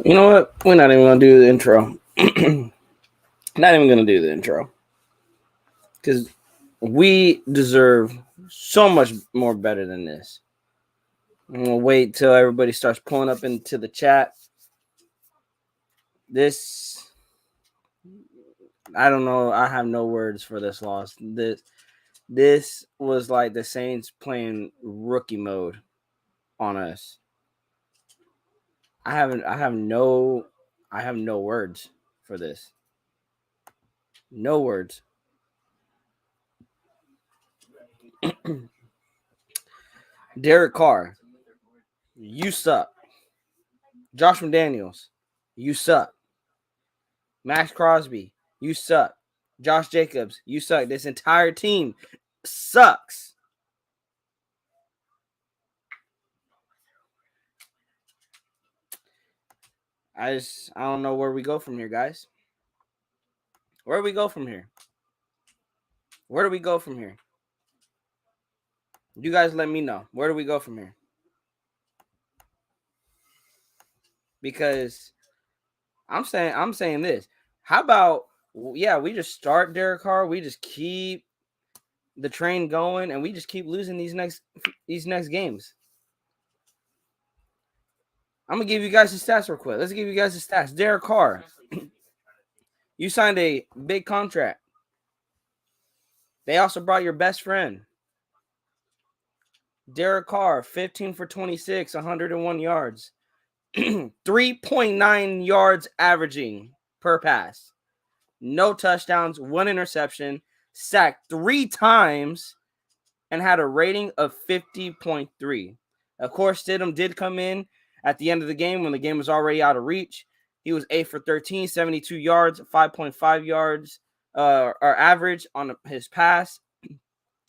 You know what? We're not even gonna do the intro. Not even gonna do the intro because we deserve so much more better than this. I'm gonna wait till everybody starts pulling up into the chat. This, I don't know. I have no words for this loss. This was like the Saints playing rookie mode on us. I have no words for this. No words. Derek Carr, you suck. Josh McDaniels, you suck. Max Crosby, you suck. Josh Jacobs, you suck. This entire team sucks. I don't know where we go from here, guys. Where do we go from here? Where do we go from here? You guys let me know. Where do we go from here? Because I'm saying this. How about we just start Derek Carr, we just keep the train going, and we just keep losing these next games. I'm gonna give you guys the stats real quick. Let's give you guys the stats. Derek Carr, you signed a big contract. They also brought your best friend. Derek Carr, 15 for 26, 101 yards. 3.9 yards averaging per pass. No touchdowns, 1 interception, sacked 3 times, and had a rating of 50.3. Of course, Stidham did come in at the end of the game when the game was already out of reach. He was 8 for 13, 72 yards, 5.5 yards or average on his pass,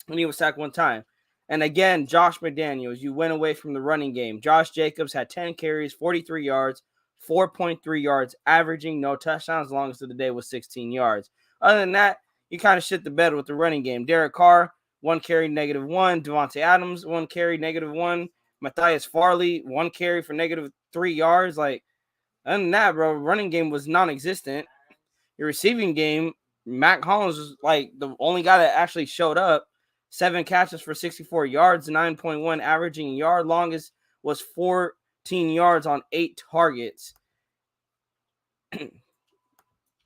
and he was sacked 1 time. And again, Josh McDaniels, you went away from the running game. Josh Jacobs had 10 carries, 43 yards, 4.3 yards, averaging no touchdowns. Longest of the day was 16 yards. Other than that, you kind of shit the bed with the running game. Derek Carr, 1 carry, -1. Devontae Adams, 1 carry, -1. Matthias Farley, 1 carry for -3 yards. Like, other than that, bro, running game was non-existent. Your receiving game, Mac Hollins was like the only guy that actually showed up. 7 catches for 64 yards, 9.1 averaging yard. Longest was 14 yards on 8 targets.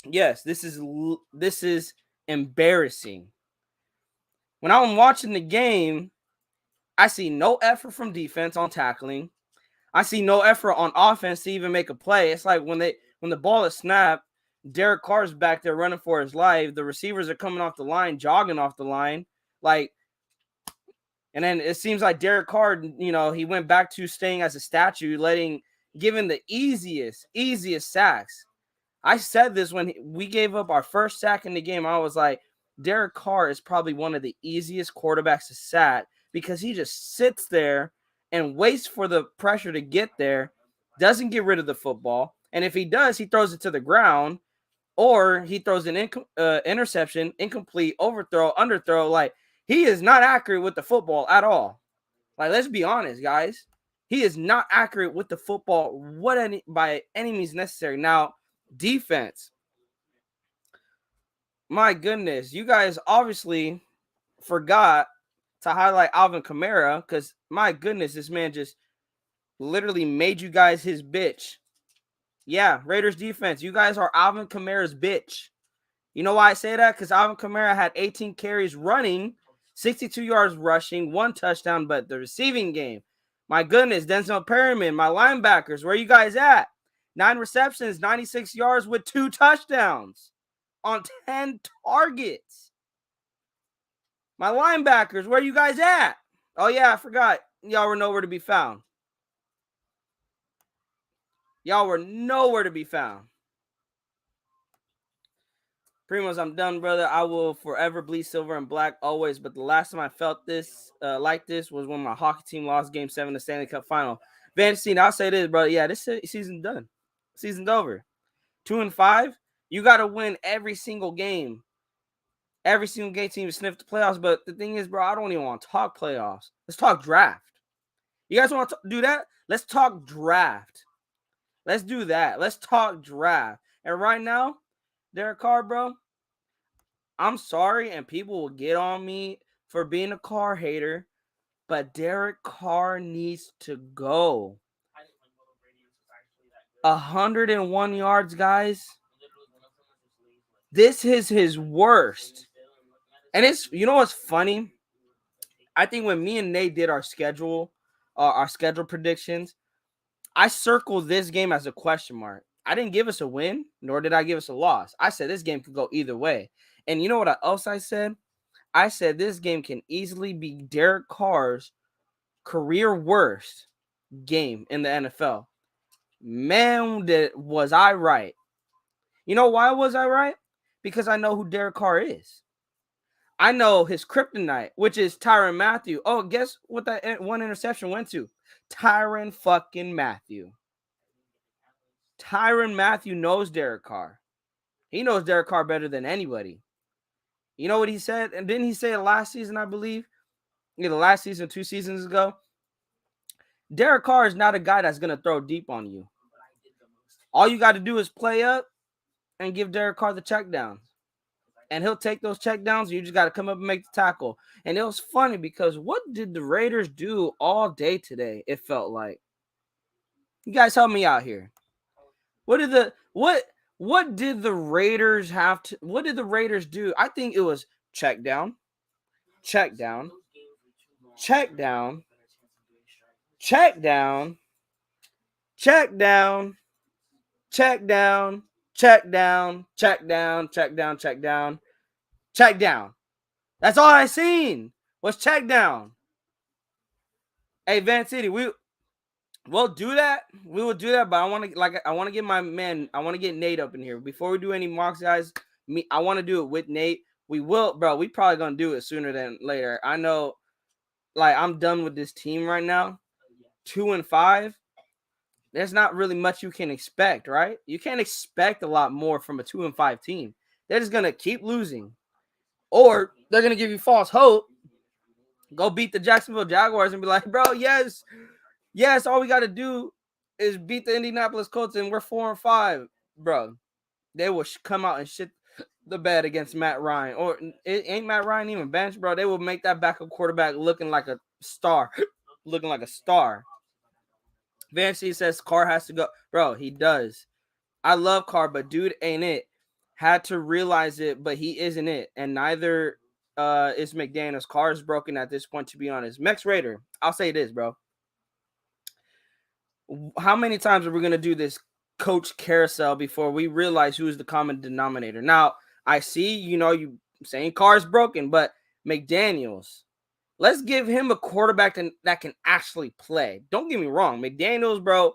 Yes, this is embarrassing. When I'm watching the game, I see no effort from defense on tackling. I see no effort on offense to even make a play. It's like when the ball is snapped, Derek Carr's back there running for his life. The receivers are coming off the line, jogging off the line. Like, and then it seems like Derek Carr, he went back to staying as a statue, giving the easiest sacks. I said this when we gave up our first sack in the game. I was like, Derek Carr is probably one of the easiest quarterbacks to sack because he just sits there and waits for the pressure to get there, doesn't get rid of the football. And if he does, he throws it to the ground, or he throws an interception, incomplete, overthrow, underthrow. Like, he is not accurate with the football at all. Like, let's be honest, guys. He is not accurate with the football by any means necessary. Now, defense. My goodness, you guys obviously forgot to highlight Alvin Kamara because, my goodness, this man just literally made you guys his bitch. Yeah, Raiders defense. You guys are Alvin Kamara's bitch. You know why I say that? Because Alvin Kamara had 18 carries running, 62 yards rushing, 1 touchdown, but the receiving game. My goodness, Denzel Perryman, my linebackers, where you guys at? 9 receptions, 96 yards with 2 touchdowns on 10 targets. My linebackers, where you guys at? Oh, yeah, I forgot. Y'all were nowhere to be found. Y'all were nowhere to be found. Primos, I'm done, brother. I will forever bleed silver and black always. But the last time I felt this like this was when my hockey team lost Game 7 of the Stanley Cup Final. Vancine, I'll say this, brother. Yeah, this season's done. Season's over. 2-5. You got to win every single game. Every single game team to sniff the playoffs. But the thing is, bro, I don't even want to talk playoffs. Let's talk draft. You guys want to do that? Let's talk draft. Let's do that. Let's talk draft. And right now, Derek Carr, bro, I'm sorry, and people will get on me for being a Carr hater, but Derek Carr needs to go. 101 yards, guys. This is his worst. And it's, you know what's funny? I think when me and Nate did our schedule predictions, I circled this game as a question mark. I didn't give us a win, nor did I give us a loss. I said this game could go either way. And you know what else I said? I said this game can easily be Derek Carr's career worst game in the NFL. Man, was I right. You know why was I right? Because I know who Derek Carr is. I know his kryptonite, which is Tyrann Mathieu. Oh, guess what that one interception went to? Tyrann fucking Mathieu. Tyrann Mathieu knows Derek Carr. He knows Derek Carr better than anybody. You know what he said? And didn't he say it last season, I believe? Either last season, 2 seasons ago. Derek Carr is not a guy that's going to throw deep on you. All you got to do is play up and give Derek Carr the check downs. And he'll take those check downs. You just got to come up and make the tackle. And it was funny because what did the Raiders do all day today? It felt like. You guys help me out here. What did the Raiders have to? What did the Raiders do? I think it was check down, check down, check down, check down, check down, check down, check down, check down, check down, check down, check down. That's all I seen was check down. Hey, Van City, we'll do that. We will do that, but I want to get my man. I want to get Nate up in here before we do any mocks, guys. I want to do it with Nate. We will, bro. We probably gonna do it sooner than later. I know, like I'm done with this team right now. 2-5. There's not really much you can expect, right? You can't expect a lot more from a 2-5 team. They're just gonna keep losing, or they're gonna give you false hope. Go beat the Jacksonville Jaguars and be like, bro, yes, all we got to do is beat the Indianapolis Colts and we're 4-5, bro. They will come out and shit the bed against Matt Ryan. Or ain't Matt Ryan even benched, bro? They will make that backup quarterback looking like a star. Looking like a star. Van C says Carr has to go. Bro, he does. I love Carr, but dude ain't it. Had to realize it, but he isn't it. And neither is McDaniels. Carr is broken at this point, to be honest. Max Raider, I'll say this, bro. How many times are we going to do this coach carousel before we realize who is the common denominator? Now, I see, you saying Carr's broken, but McDaniels, let's give him a quarterback that can actually play. Don't get me wrong. McDaniels, bro,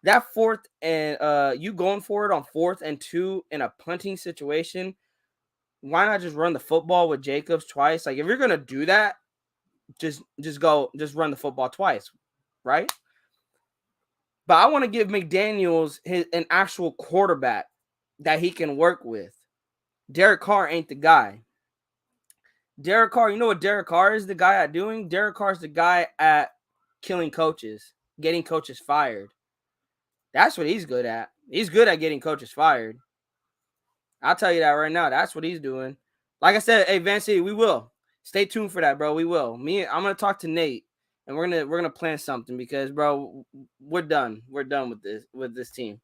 that fourth and you going for it on 4th and 2 in a punting situation, why not just run the football with Jacobs twice? Like, if you're going to do that, just run the football twice, right? But I want to give McDaniels an actual quarterback that he can work with. Derek Carr ain't the guy. Derek Carr, you know what Derek Carr is the guy at doing? Derek Carr is the guy at killing coaches, getting coaches fired. That's what he's good at. He's good at getting coaches fired. I'll tell you that right now. That's what he's doing. Like I said, hey, Van City, we will. Stay tuned for that, bro. We will. I'm going to talk to Nate. And we're gonna plan something because, bro, we're done. We're done with this team.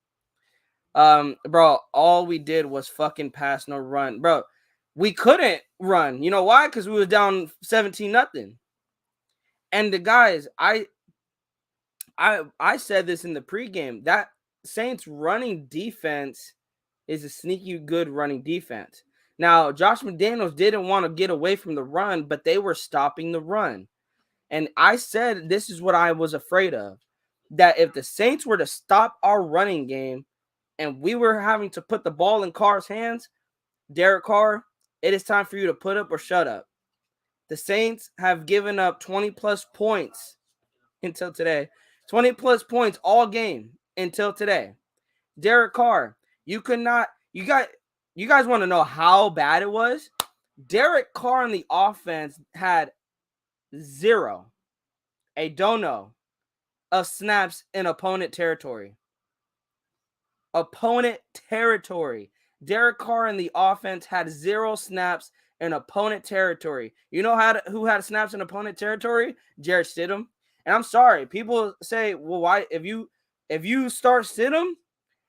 Bro, all we did was fucking pass, no run, bro. We couldn't run. You know why? Because we was down 17-0. And the guys, I said this in the pregame, that Saints running defense is a sneaky good running defense. Now, Josh McDaniels didn't want to get away from the run, but they were stopping the run. And I said this is what I was afraid of, that if the Saints were to stop our running game and we were having to put the ball in Carr's hands, Derek Carr, it is time for you to put up or shut up. The Saints have given up 20-plus points until today. 20-plus points all game until today. Derek Carr, you guys want to know how bad it was? Derek Carr in the offense had 0 of snaps in opponent territory. Opponent territory. Derek Carr in the offense had 0 snaps in opponent territory. You know who had snaps in opponent territory? Jarrett Stidham. And I'm sorry, people say, well, why if you start Stidham,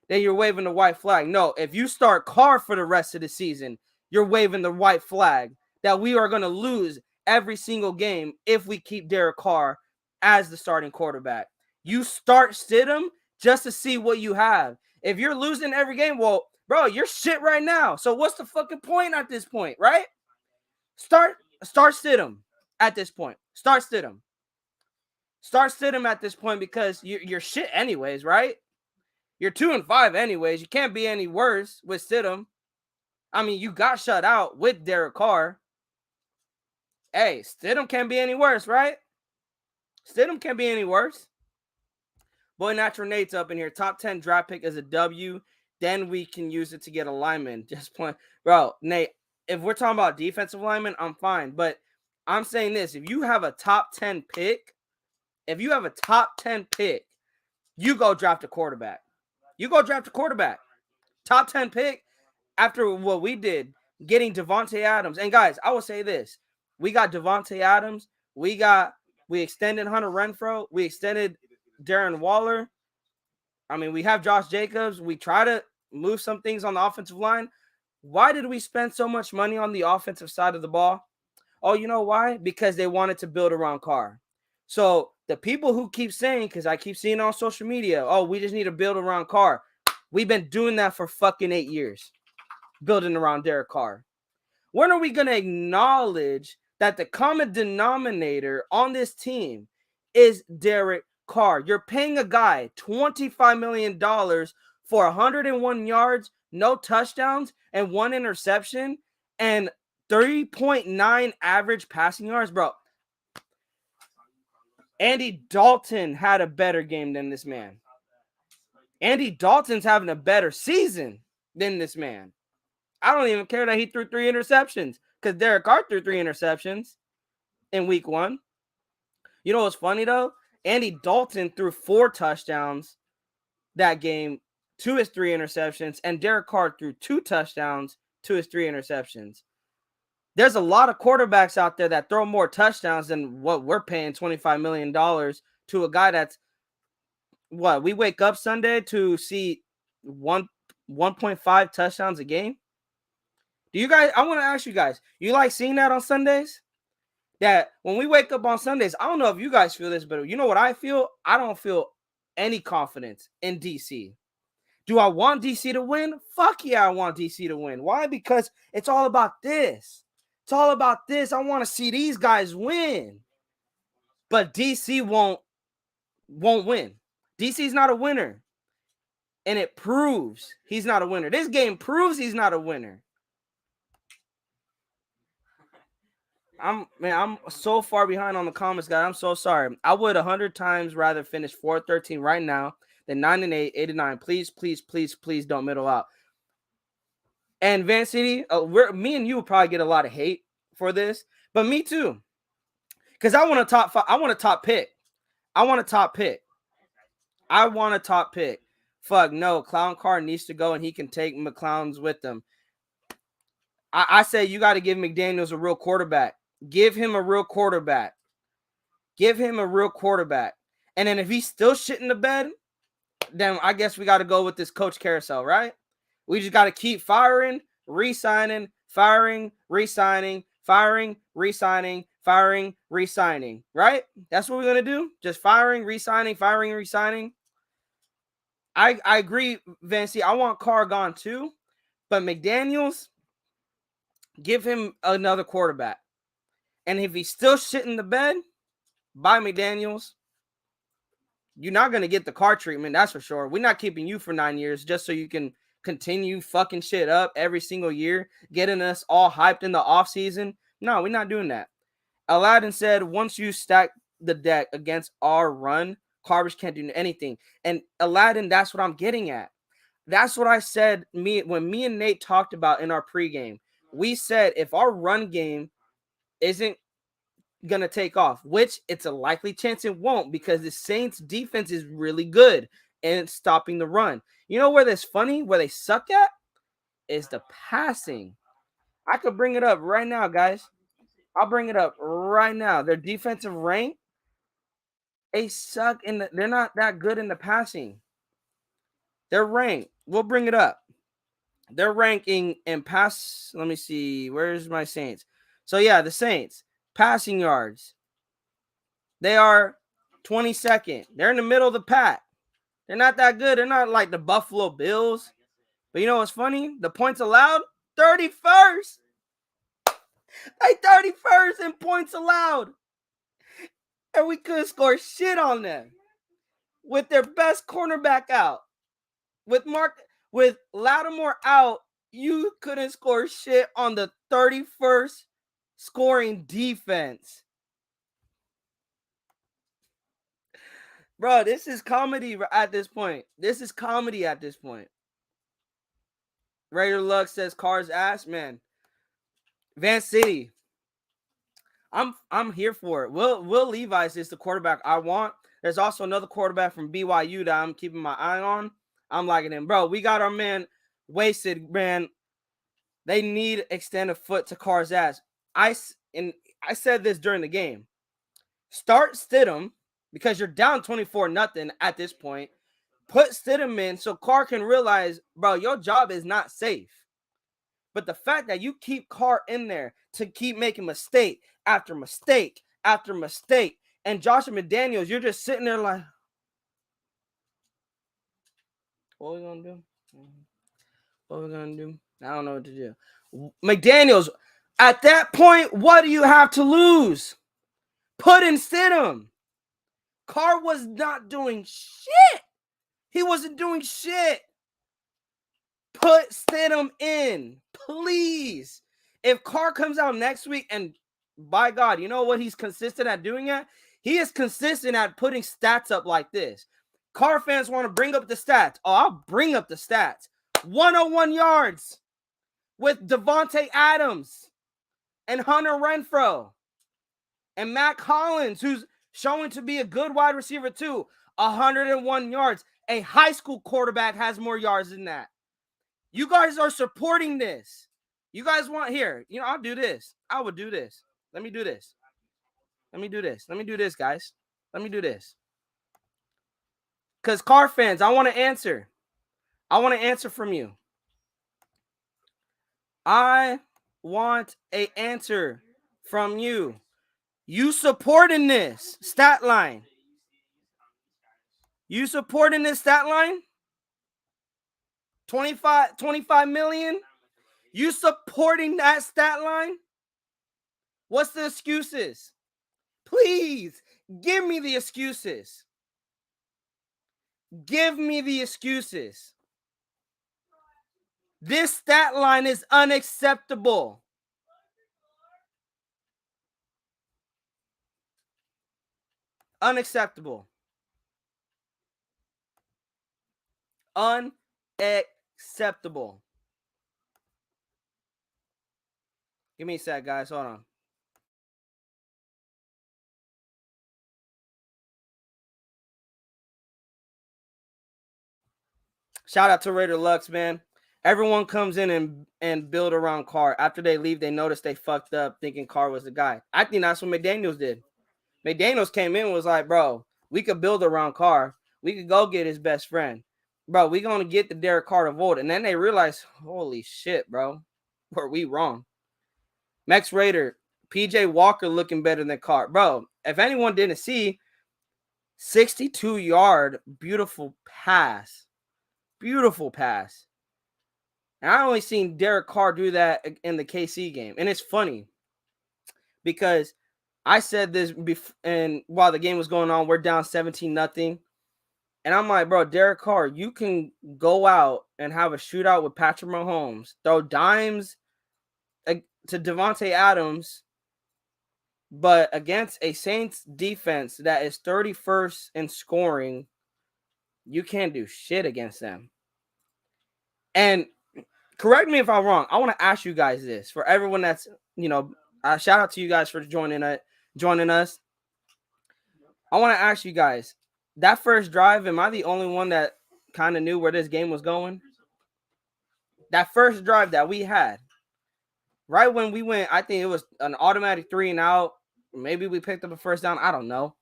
then you're waving the white flag. No, if you start Carr for the rest of the season, you're waving the white flag that we are going to lose every single game if we keep Derek Carr as the starting quarterback. You start Stidham just to see what you have. If you're losing every game, well, bro, you're shit right now. So what's the fucking point at this point, right? Start Stidham at this point. Start Stidham at this point because you're shit anyways, right? You're 2-5 anyways. You can't be any worse with Stidham. I mean, you got shut out with Derek Carr. Hey, Stidham can't be any worse, right? Stidham can't be any worse. Boy, Natural Nate's up in here. Top 10 draft pick is a W. Then we can use it to get a lineman. Just point. Bro, Nate, if we're talking about defensive lineman, I'm fine. But I'm saying this. If you have a top 10 pick, you go draft a quarterback. Top 10 pick after what we did, getting Devontae Adams. And guys, I will say this. We got Devontae Adams. We extended Hunter Renfrow. We extended Darren Waller. I mean, we have Josh Jacobs. We try to move some things on the offensive line. Why did we spend so much money on the offensive side of the ball? Oh, you know why? Because they wanted to build around Carr. So the people who keep saying, because I keep seeing on social media, oh, we just need to build around Carr. We've been doing that for fucking 8 years, building around Derek Carr. When are we going to acknowledge that the common denominator on this team is Derek Carr? You're paying a guy $25 million for 101 yards, no touchdowns, and 1 interception, and 3.9 average passing yards, bro. Andy Dalton had a better game than this man. Andy Dalton's having a better season than this man. I don't even care that he threw 3 interceptions because Derek Carr threw 3 interceptions in week 1. You know what's funny, though? Andy Dalton threw 4 touchdowns that game to his 3 interceptions, and Derek Carr threw 2 touchdowns to his 3 interceptions. There's a lot of quarterbacks out there that throw more touchdowns than what we're paying $25 million to a guy that's what we wake up Sunday to see 1.5 touchdowns a game. Do you guys, I want to ask you guys, you like seeing that on Sundays? That when we wake up on Sundays, I don't know if you guys feel this, but you know what I feel? I don't feel any confidence in DC. Do I want DC to win? Fuck yeah, I want DC to win. Why? Because it's all about this. It's all about this. I want to see these guys win. But DC won't win. DC's not a winner. And it proves he's not a winner. This game proves he's not a winner. I'm so far behind on the comments, guys. I'm so sorry. I would 100 times rather finish 4-13 right now than 9-8, 8-9. Please, please, please, please don't middle out. And Van City, me and you will probably get a lot of hate for this, but me too, because I want a top 5. I want a top pick. Fuck no, Clown Carr needs to go, and he can take McClowns with him. I say you got to give McDaniels a real quarterback. Give him a real quarterback. And then if he's still shit in the bed, then I guess we got to go with this coach carousel, right? We just got to keep firing, re-signing, firing, re-signing, firing, re-signing, firing, re-signing, right? That's what we're going to do. Just firing, re-signing, firing, re-signing. I agree, Vancy. I want Carr gone too. But McDaniels, give him another quarterback. And if he's still shit in the bed, bye, McDaniels. You're not going to get the Carr treatment, that's for sure. We're not keeping you for 9 years just so you can continue fucking shit up every single year, getting us all hyped in the offseason. No, we're not doing that. Aladdin said, once you stack the deck against our run, Carvers can't do anything. And Aladdin, that's what I'm getting at. That's what I said when me and Nate talked about in our pregame. We said if our run game isn't going to take off, which it's a likely chance it won't because the Saints defense is really good. in stopping the run. You know where this funny, where they suck at? Is the passing. I could bring it up right now, guys. I'll bring it up right now. Their defensive rank, they suck they're not that good in the passing. Their rank, we'll bring it up. Their ranking in pass, let me see, where's my Saints? So yeah, the Saints, passing yards, they are 22nd. They're in the middle of the pack. They're not that good. They're not like the Buffalo Bills. But you know what's funny? The points allowed, 31st. Like 31st in points allowed. And we couldn't score shit on them with their best cornerback out. With Lattimore out, you couldn't score shit on the 31st scoring defense. Bro, this is comedy at this point. This is comedy at this point. Raider Luck says Carr's ass, man. Vance City. I'm here for it. Will Levi's is the quarterback I want. There's also another quarterback from BYU that I'm keeping my eye on. I'm liking him. Bro, we got our man wasted, man. They need extended foot to Carr's ass. I said this during the game. Start Stidham because you're down 24-0 at this point. Put Stidham in so Carr can realize, bro, your job is not safe. But the fact that you keep Carr in there to keep making mistake after mistake after mistake, and Josh McDaniels, you're just sitting there like, what are we going to do? What are we going to do? I don't know what to do. McDaniels, at that point, what do you have to lose? Put in Stidham. Carr was not doing shit. He wasn't doing shit. Put Stidham in, please. If Carr comes out next week, and by God, you know what he's consistent at doing at? He is consistent at putting stats up like this. Carr fans want to bring up the stats. Oh, I'll bring up the stats. 101 yards with Devontae Adams and Hunter Renfrow and Matt Collins, who's showing to be a good wide receiver too. 101 yards. A high school quarterback has more yards than that. You guys are supporting this. You guys want here. You know, I'll do this. I would do this. Let me do this. Let me do this. Let me do this, guys. Let me do this. Because Carr fans, I want to answer. I want to answer from you. I want an answer from you. You supporting this stat line? You supporting this stat line? 25 million? You supporting that stat line? What's the excuses? Please, give me the excuses. Give me the excuses. This stat line is unacceptable. Unacceptable. Unacceptable. Give me a sec, guys. Hold on. Shout out to Raider Lux, man. Everyone comes in and build around Carr. After they leave, they notice they fucked up thinking Carr was the guy. I think that's what McDaniels did. McDaniels came in and was like, bro, we could build around Carr. We could go get his best friend. Bro, we going to get the Derek Carr to vote. And then they realized, holy shit, bro. Were we wrong? Max Raider, PJ Walker looking better than Carr. Bro, if anyone didn't see, 62-yard, beautiful pass. Beautiful pass. And I only seen Derek Carr do that in the KC game. And it's funny because I said this and while the game was going on, we're down 17-0. And I'm like, bro, Derek Carr, you can go out and have a shootout with Patrick Mahomes, throw dimes to Devontae Adams, but against a Saints defense that is 31st in scoring, you can't do shit against them. And correct me if I'm wrong. I want to ask you guys this for everyone that's, shout out to you guys for joining us. I want to ask you guys, that first drive, am I the only one that kind of knew where this game was going? That first drive that we had, right when we went, I think it was an automatic 3-and-out. Maybe we picked up a first down. I don't know.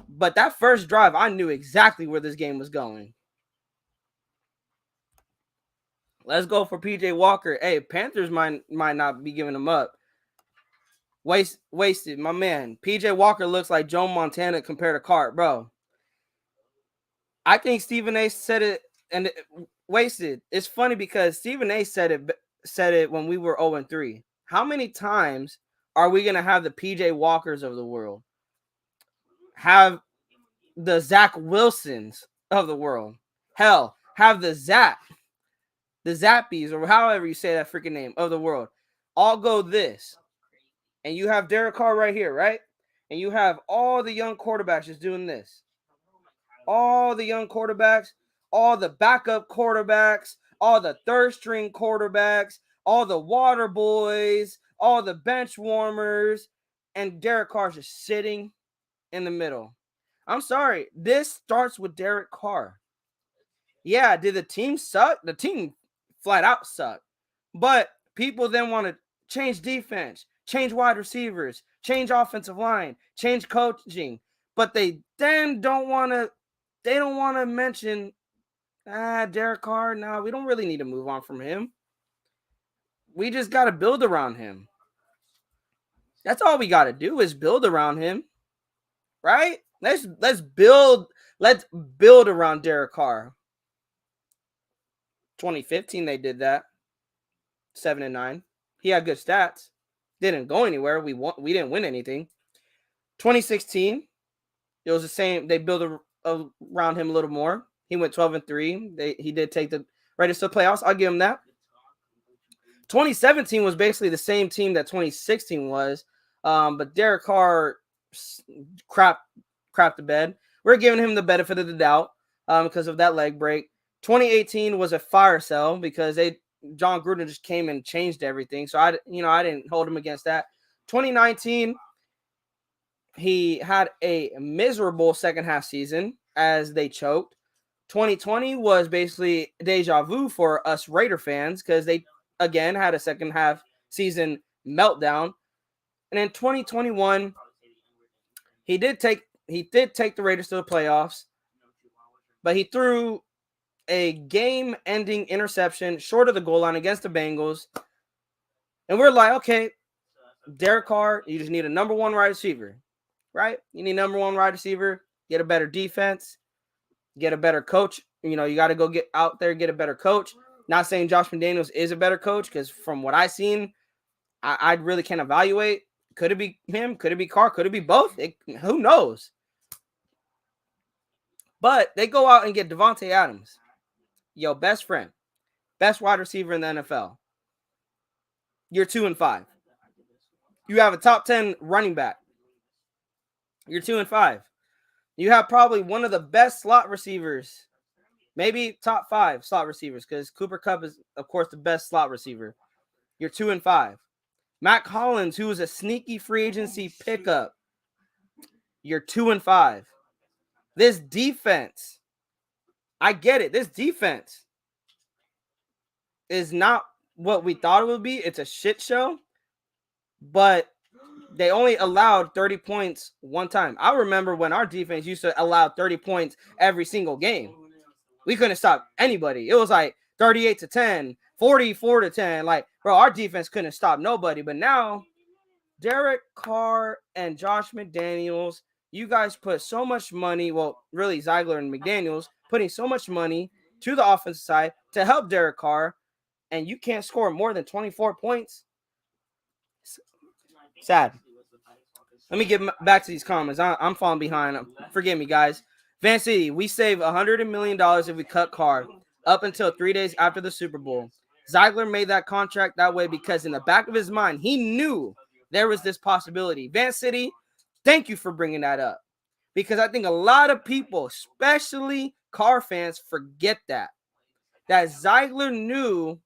But that first drive, I knew exactly where this game was going. Let's go for PJ Walker. Hey, Panthers might not be giving him up. Wasted, my man. PJ Walker looks like Joe Montana compared to Carr, bro. I think Stephen A. said it, and wasted. It's funny because Stephen A. said it when we were 0-3. How many times are we gonna have the PJ Walkers of the world? Have the Zach Wilsons of the world? Hell, have the Zappies, or however you say that freaking name, of the world, all go this. And you have Derek Carr right here, right? And you have all the young quarterbacks just doing this. All the young quarterbacks, all the backup quarterbacks, all the third string quarterbacks, all the water boys, all the bench warmers, and Derek Carr's just sitting in the middle. I'm sorry. This starts with Derek Carr. Yeah, did the team suck? The team flat out sucked. But people then want to change defense, change wide receivers, change offensive line, change coaching. But they then don't want to mention Derek Carr. No, we don't really need to move on from him. We just got to build around him. That's all we got to do is build around him. Right? Let's build around Derek Carr. 2015 they did that. 7-9. He had good stats. Didn't go anywhere. We didn't win anything. 2016, it was the same. They built around him a little more. He went 12-3. He did take the Raiders to the playoffs. I'll give him that. 2017 was basically the same team that 2016 was, but Derek Carr crap the bed. We're giving him the benefit of the doubt because of that leg break. 2018 was a fire sale because John Gruden just came and changed everything. So I didn't hold him against that. 2019, he had a miserable second half season as they choked. 2020 was basically deja vu for us Raider fans because they again had a second half season meltdown. And in 2021, he did take the Raiders to the playoffs, but he threw a game-ending interception short of the goal line against the Bengals. And we're like, okay, Derek Carr, you just need a number one wide receiver, right? You need number one wide receiver, get a better defense, get a better coach. You got to go get out there, get a better coach. Not saying Josh McDaniels is a better coach because from what I've seen, I really can't evaluate. Could it be him? Could it be Carr? Could it be both? Who knows? But they go out and get Devontae Adams, your best friend, best wide receiver in the NFL. You're 2-5. You have a top 10 running back. You're 2-5. You have probably one of the best slot receivers, maybe top 5 slot receivers, because Cooper Kupp is, of course, the best slot receiver. You're 2-5. Matt Collins, who is a sneaky free agency pickup, you're 2-5. This defense, I get it. This defense is not what we thought it would be. It's a shit show, but they only allowed 30 points one time. I remember when our defense used to allow 30 points every single game. We couldn't stop anybody. It was like 38-10, 44-10. Like, bro, our defense couldn't stop nobody. But now, Derek Carr and Josh McDaniels, you guys put so much money, well, really Ziegler and McDaniels, putting so much money to the offensive side to help Derek Carr, and you can't score more than 24 points. Sad. Let me get back to these comments. I'm falling behind. Forgive me, guys. Van City, we save $100 million if we cut Carr up until 3 days after the Super Bowl. Ziegler made that contract that way because in the back of his mind, he knew there was this possibility. Van City, thank you for bringing that up because I think a lot of people, especially Carr fans, forget that Ziegler knew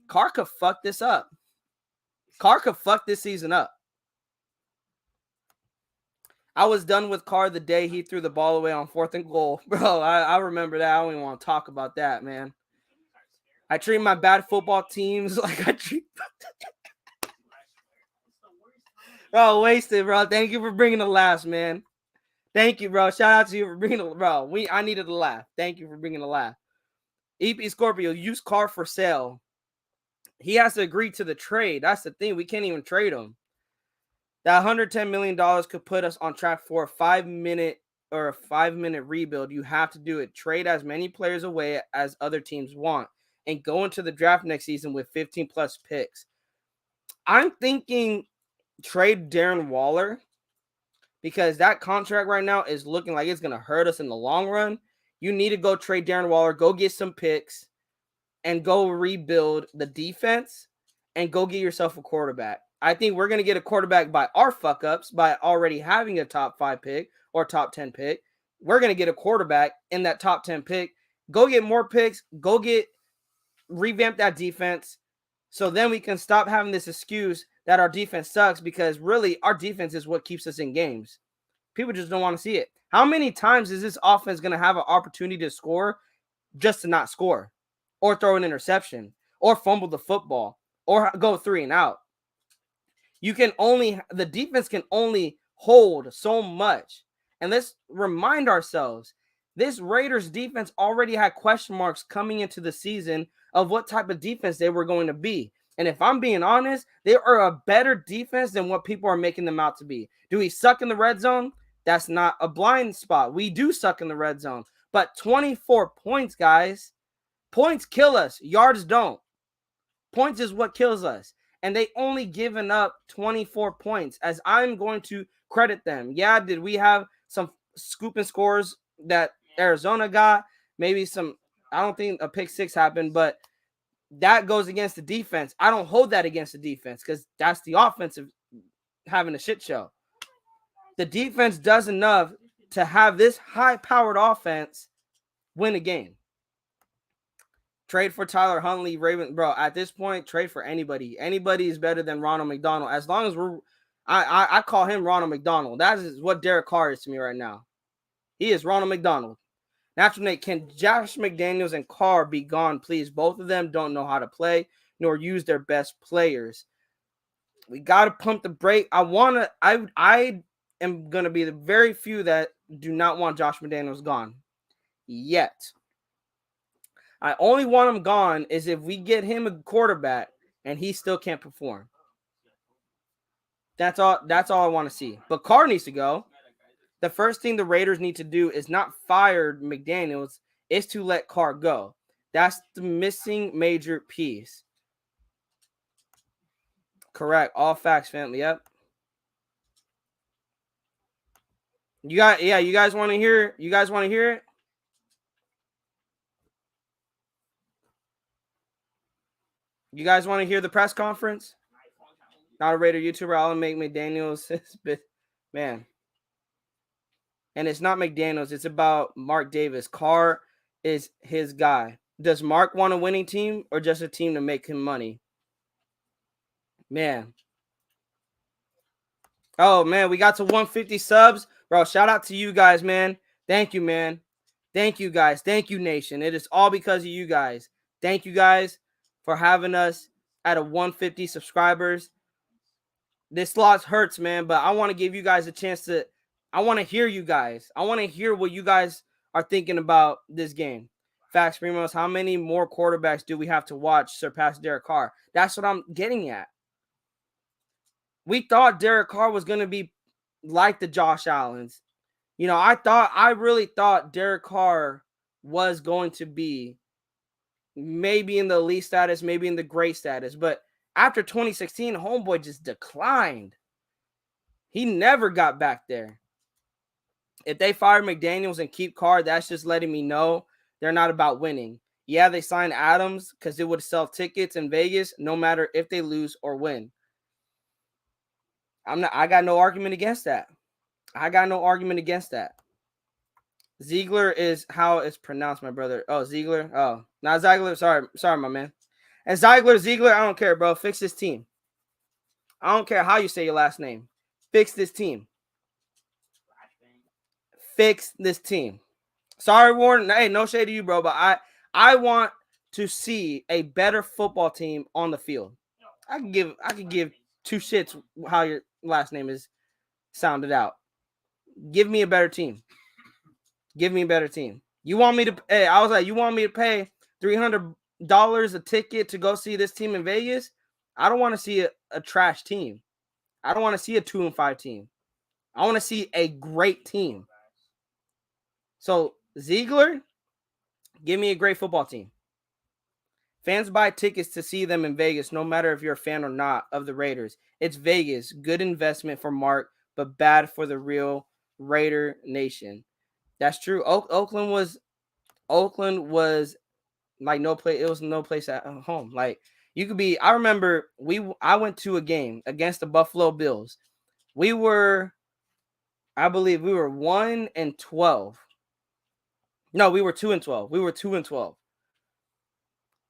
Carr could fuck this up. Carr could fuck this season up. I was done with Carr the day he threw the ball away on 4th and goal. Bro, I remember that. I don't even want to talk about that, man. I treat my bad football teams like I treat... Bro, wasted, bro. Thank you for bringing the laughs, man. Thank you, bro. Shout out to you for bringing the... Bro, I needed a laugh. Thank you for bringing the laugh. EP Scorpio, use Carr for sale. He has to agree to the trade. That's the thing. We can't even trade him. That $110 million could put us on track for a 5-minute rebuild. You have to do it. Trade as many players away as other teams want and go into the draft next season with 15 plus picks. I'm thinking trade Darren Waller because that contract right now is looking like it's going to hurt us in the long run. You need to go trade Darren Waller, go get some picks, and go rebuild the defense and go get yourself a quarterback. I think we're going to get a quarterback by our fuck-ups, by already having a top 5 pick or top 10 pick. We're going to get a quarterback in that top 10 pick. Go get more picks. Go revamp that defense so then we can stop having this excuse that our defense sucks because really our defense is what keeps us in games. People just don't want to see it. How many times is this offense going to have an opportunity to score just to not score or throw an interception or fumble the football or go 3 and out? The defense can only hold so much. And let's remind ourselves, this Raiders defense already had question marks coming into the season of what type of defense they were going to be. And if I'm being honest, they are a better defense than what people are making them out to be. Do we suck in the red zone? That's not a blind spot. We do suck in the red zone. But 24 points, guys. Points kill us. Yards don't. Points is what kills us. And they only given up 24 points, as I'm going to credit them. Yeah, did we have some scoop and scores that Arizona got? Maybe I don't think a pick 6 happened, but that goes against the defense. I don't hold that against the defense because that's the offensive having a shit show. The defense does enough to have this high-powered offense win a game. Trade for Tyler Huntley, Raven, bro. At this point, trade for anybody. Anybody is better than Ronald McDonald. As long as I call him Ronald McDonald. That is what Derek Carr is to me right now. He is Ronald McDonald. Natural Nate, can Josh McDaniels and Carr be gone, please? Both of them don't know how to play nor use their best players. We got to pump the brake. I am going to be the very few that do not want Josh McDaniels gone yet. I only want him gone is if we get him a quarterback and he still can't perform. That's all I want to see. But Carr needs to go. The first thing the Raiders need to do is not fire McDaniels, is to let Carr go. That's the missing major piece. Correct. All facts, family. Yep. You guys want to hear it? You guys want to hear it? You guys want to hear the press conference? Not a Raider YouTuber. I'll make McDaniels. Man. And it's not McDaniels. It's about Mark Davis. Carr is his guy. Does Mark want a winning team or just a team to make him money? Man. Oh, man. We got to 150 subs. Bro, shout out to you guys, man. Thank you, man. Thank you, guys. Thank you, nation. It is all because of you guys. Thank you, guys, for having us at a 150 subscribers. This loss hurts, man, but I want to give you guys a chance to – I want to hear you guys. I want to hear what you guys are thinking about this game. Facts, Primos, how many more quarterbacks do we have to watch surpass Derek Carr? That's what I'm getting at. We thought Derek Carr was going to be like the Josh Allens. You know, I really thought Derek Carr was going to be maybe in the elite status, maybe in the great status. But after 2016, homeboy just declined. He never got back there. If they fire McDaniels and keep Carr, that's just letting me know they're not about winning. Yeah, they signed Adams because it would sell tickets in Vegas no matter if they lose or win. I got no argument against that. Ziegler is how it's pronounced, my brother. Oh, Ziegler. Oh, not Ziegler. Sorry, my man. And Ziegler, I don't care, bro. Fix this team. I don't care how you say your last name. Fix this team. fix this team. Sorry, Warren. Hey, no shade to you, bro, but I want to see a better football team on the field. I could give two shits how your last name is sounded out. Give me a better team. Give me a better team. You want me to? Hey, I was like, you want me to pay $300 a ticket to go see this team in Vegas? I don't want to see a trash team. I don't want to see a 2-5 team. I want to see a great team. So Ziegler, give me a great football team. Fans buy tickets to see them in Vegas, no matter if you're a fan or not of the Raiders. It's Vegas. Good investment for Mark, but bad for the real Raider Nation. That's true. Oakland was like no place. It was no place at home. Like you could be. I remember I went to a game against the Buffalo Bills. I believe we were 1-12. No, we were 2-12. We were 2-12.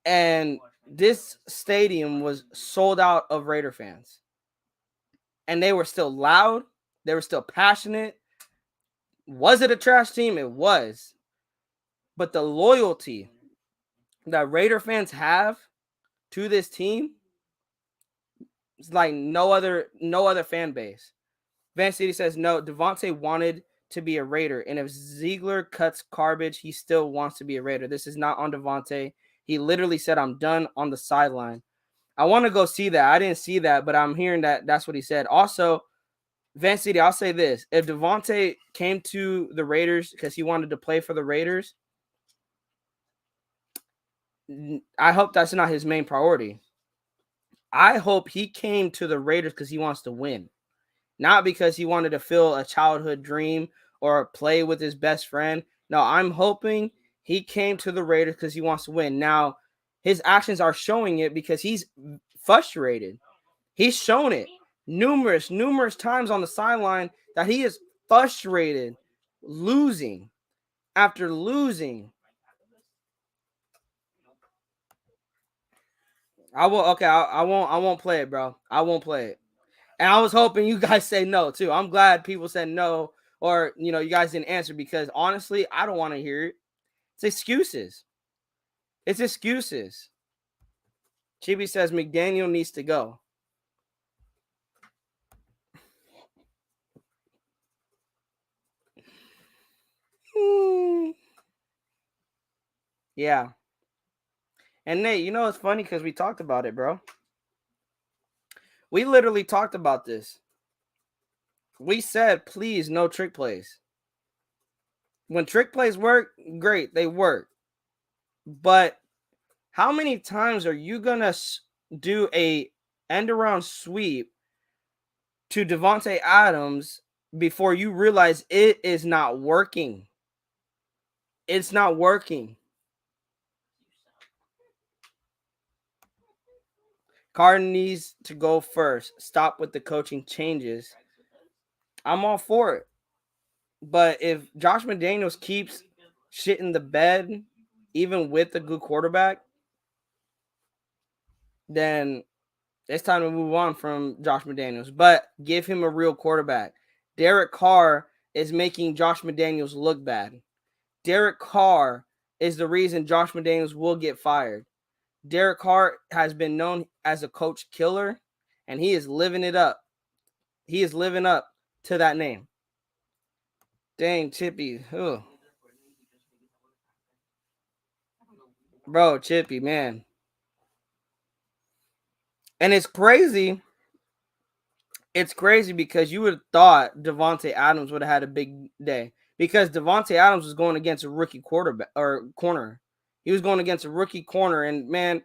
And this stadium was sold out of Raider fans. And they were still loud. They were still passionate. Was it a trash team? It was. But the loyalty that Raider fans have to this team is like no other fan base. Van City says, no, Devontae wanted to be a Raider. And if Ziegler cuts garbage, he still wants to be a Raider. This is not on Devontae. He literally said, I'm done on the sideline. I want to go see that. I didn't see that, but I'm hearing that that's what he said. Also, Van City, I'll say this. If Devontae came to the Raiders because he wanted to play for the Raiders, I hope that's not his main priority. I hope he came to the Raiders because he wants to win, not because he wanted to fill a childhood dream or play with his best friend. No, I'm hoping he came to the Raiders because he wants to win. Now, his actions are showing it because he's frustrated. He's shown it numerous times on the sideline that he is frustrated, losing after losing. I won't play it, bro. I won't play it. And I was hoping you guys say no too. I'm glad people said no, or you guys didn't answer, because honestly, I don't want to hear it. It's excuses. It's excuses. Chibi says McDaniel needs to go. Yeah. And Nate, it's funny because we talked about it, bro. We literally talked about this. We said, please, no trick plays. When trick plays work, great, they work. But how many times are you going to do a end-around sweep to Devontae Adams before you realize it is not working? It's not working. Carr needs to go first. Stop with the coaching changes. I'm all for it. But if Josh McDaniels keeps shit in the bed, even with a good quarterback, then it's time to move on from Josh McDaniels. But give him a real quarterback. Derek Carr is making Josh McDaniels look bad. Derek Carr is the reason Josh McDaniels will get fired. Derek Carr has been known as a coach killer, and he is living it up. He is living up to that name. Dang, Chippy. Ugh. Bro, Chippy, man. And it's crazy. It's crazy because you would have thought Devontae Adams would have had a big day, because Devontae Adams was going against a rookie quarterback or corner. He was going against a rookie corner, and man,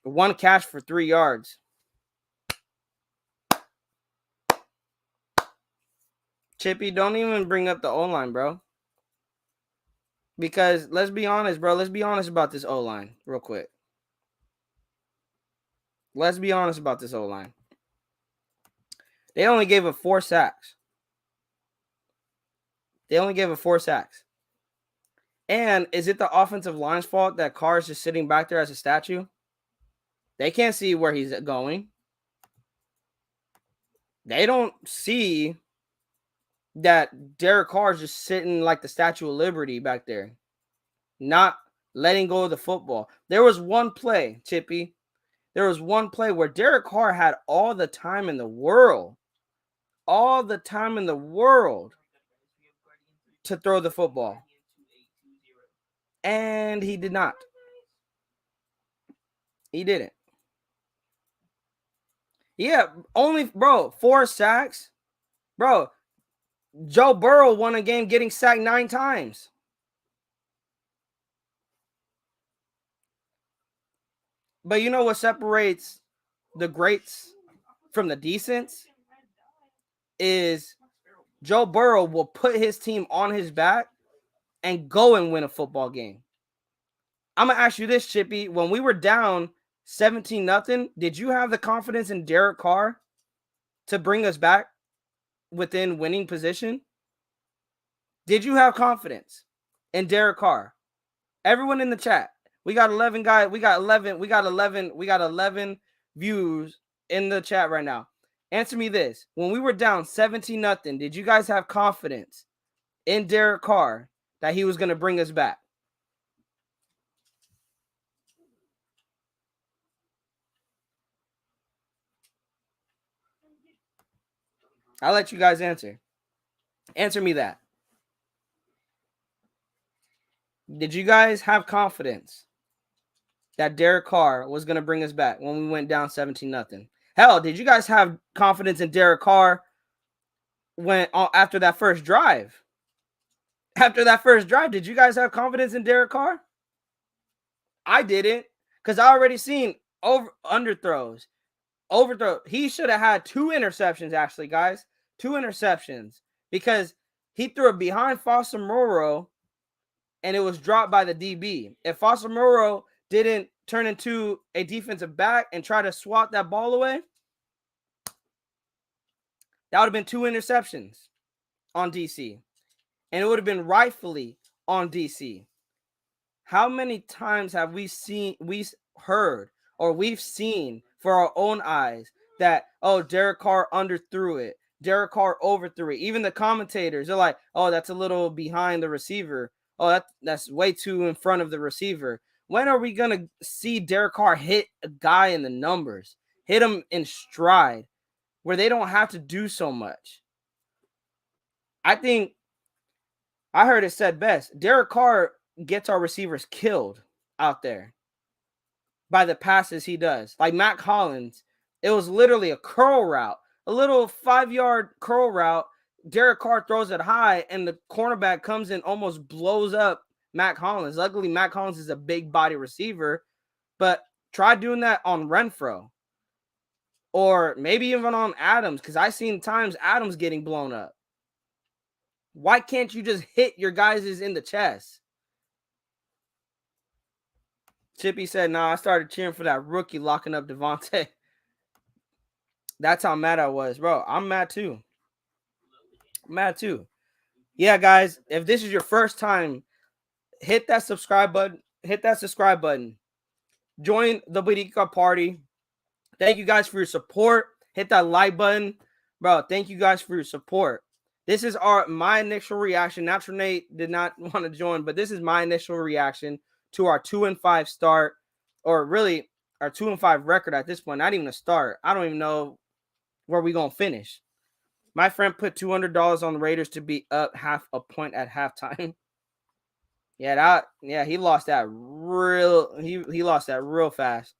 one catch for 3 yards. Chippy, don't even bring up the O-line, bro. Because let's be honest, bro. Let's be honest about this O-line real quick. Let's be honest about this O-line. They only gave up 4 sacks. And is it the offensive line's fault that Carr is just sitting back there as a statue? They can't see where he's going. They don't see that Derek Carr is just sitting like the Statue of Liberty back there, not letting go of the football. There was one play, Chippy. There was one play where Derek Carr had all the time in the world, to throw the football. And he did not. He didn't. Yeah, only, bro, 4 sacks. Bro, Joe Burrow won a game getting sacked 9 times. But you know what separates the greats from the decents is Joe Burrow will put his team on his back and go and win a football game. I'm going to ask you this, Chippy. When we were down 17-0, did you have the confidence in Derek Carr to bring us back within winning position? Did you have confidence in Derek Carr? Everyone in the chat. We got 11 guys. We got 11 views in the chat right now. Answer me this. When we were down 17-0, did you guys have confidence in Derek Carr that he was going to bring us back? I'll let you guys answer. Answer me that. Did you guys have confidence that Derek Carr was going to bring us back when we went down 17-0? Hell, did you guys have confidence in Derek Carr when after that first drive? After that first drive, did you guys have confidence in Derek Carr? I didn't, because I already seen underthrows, overthrow. He should have had 2 interceptions, actually, guys. 2 interceptions, because he threw it behind Foster Moreau and it was dropped by the DB. If Foster Moreau didn't turn into a defensive back and try to swat that ball away, that would have been 2 interceptions on DC. And it would have been rightfully on DC. How many times have we've seen for our own eyes that, oh, Derek Carr underthrew it, Derek Carr overthrew it? Even the commentators are like, oh, that's a little behind the receiver. Oh, that's way too in front of the receiver. When are we going to see Derek Carr hit a guy in the numbers, hit him in stride, where they don't have to do so much? I think I heard it said best. Derek Carr gets our receivers killed out there by the passes he does. Like Matt Collins, it was literally a curl route, a little 5-yard curl route. Derek Carr throws it high, and the cornerback comes in, almost blows up Matt Collins. Luckily, Matt Collins is a big body receiver, but try doing that on Renfro, or maybe even on Adams, because I've seen times Adams getting blown up. Why can't you just hit your guys in the chest? Chippy said, nah, I started cheering for that rookie locking up Devontae. That's how mad I was, bro. I'm mad too. Yeah, guys, if this is your first time, hit that subscribe button. Join the Boudica party. Thank you guys for your support. Hit that like button. Bro, thank you guys for your support. This is my initial reaction. Natural Nate did not want to join, but this is my initial reaction to our 2-5 start, or really our 2-5 record at this point. Not even a start. I don't even know where we're going to finish. My friend put $200 on the Raiders to be up 0.5 point at halftime. He lost that he lost that real fast.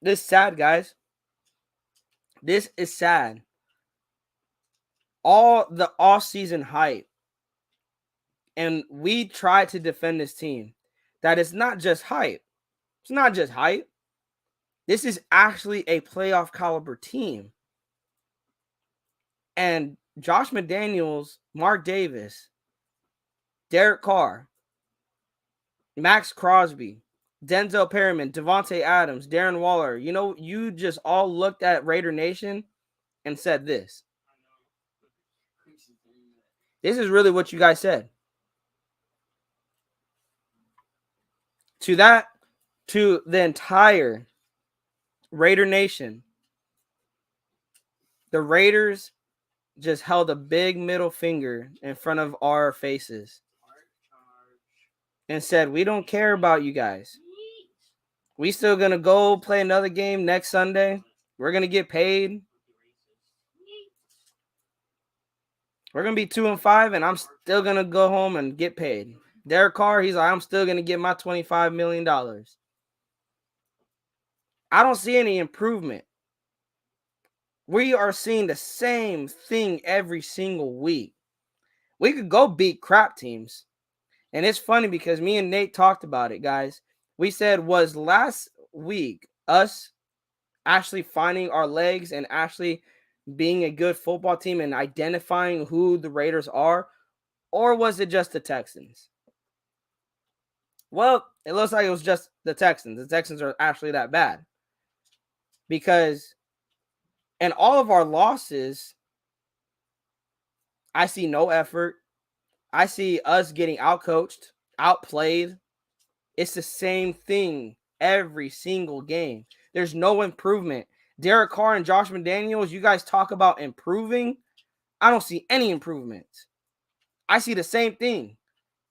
This is sad, guys. This is sad. All the off-season hype, and we try to defend this team. That is not just hype. It's not just hype. This is actually a playoff caliber team. And Josh McDaniels, Mark Davis, Derek Carr, Max Crosby, Denzel Perryman, Devontae Adams, Darren Waller, you just all looked at Raider Nation and said this. This is really what you guys said. To the entire Raider Nation, the Raiders just held a big middle finger in front of our faces and said, we don't care about you guys. We still going to go play another game next Sunday. We're going to get paid. We're going to be 2-5, and I'm still going to go home and get paid. Derek Carr, he's like, I'm still going to get my $25 million. I don't see any improvement. We are seeing the same thing every single week. We could go beat crap teams. And it's funny because me and Nate talked about it, guys. We said, was last week us actually finding our legs and actually being a good football team and identifying who the Raiders are? Or was it just the Texans? Well, it looks like it was just the Texans. The Texans are actually that bad. Because in all of our losses, I see no effort. I see us getting outcoached, outplayed. It's the same thing every single game. There's no improvement. Derek Carr and Josh McDaniels, you guys talk about improving. I don't see any improvements. I see the same thing.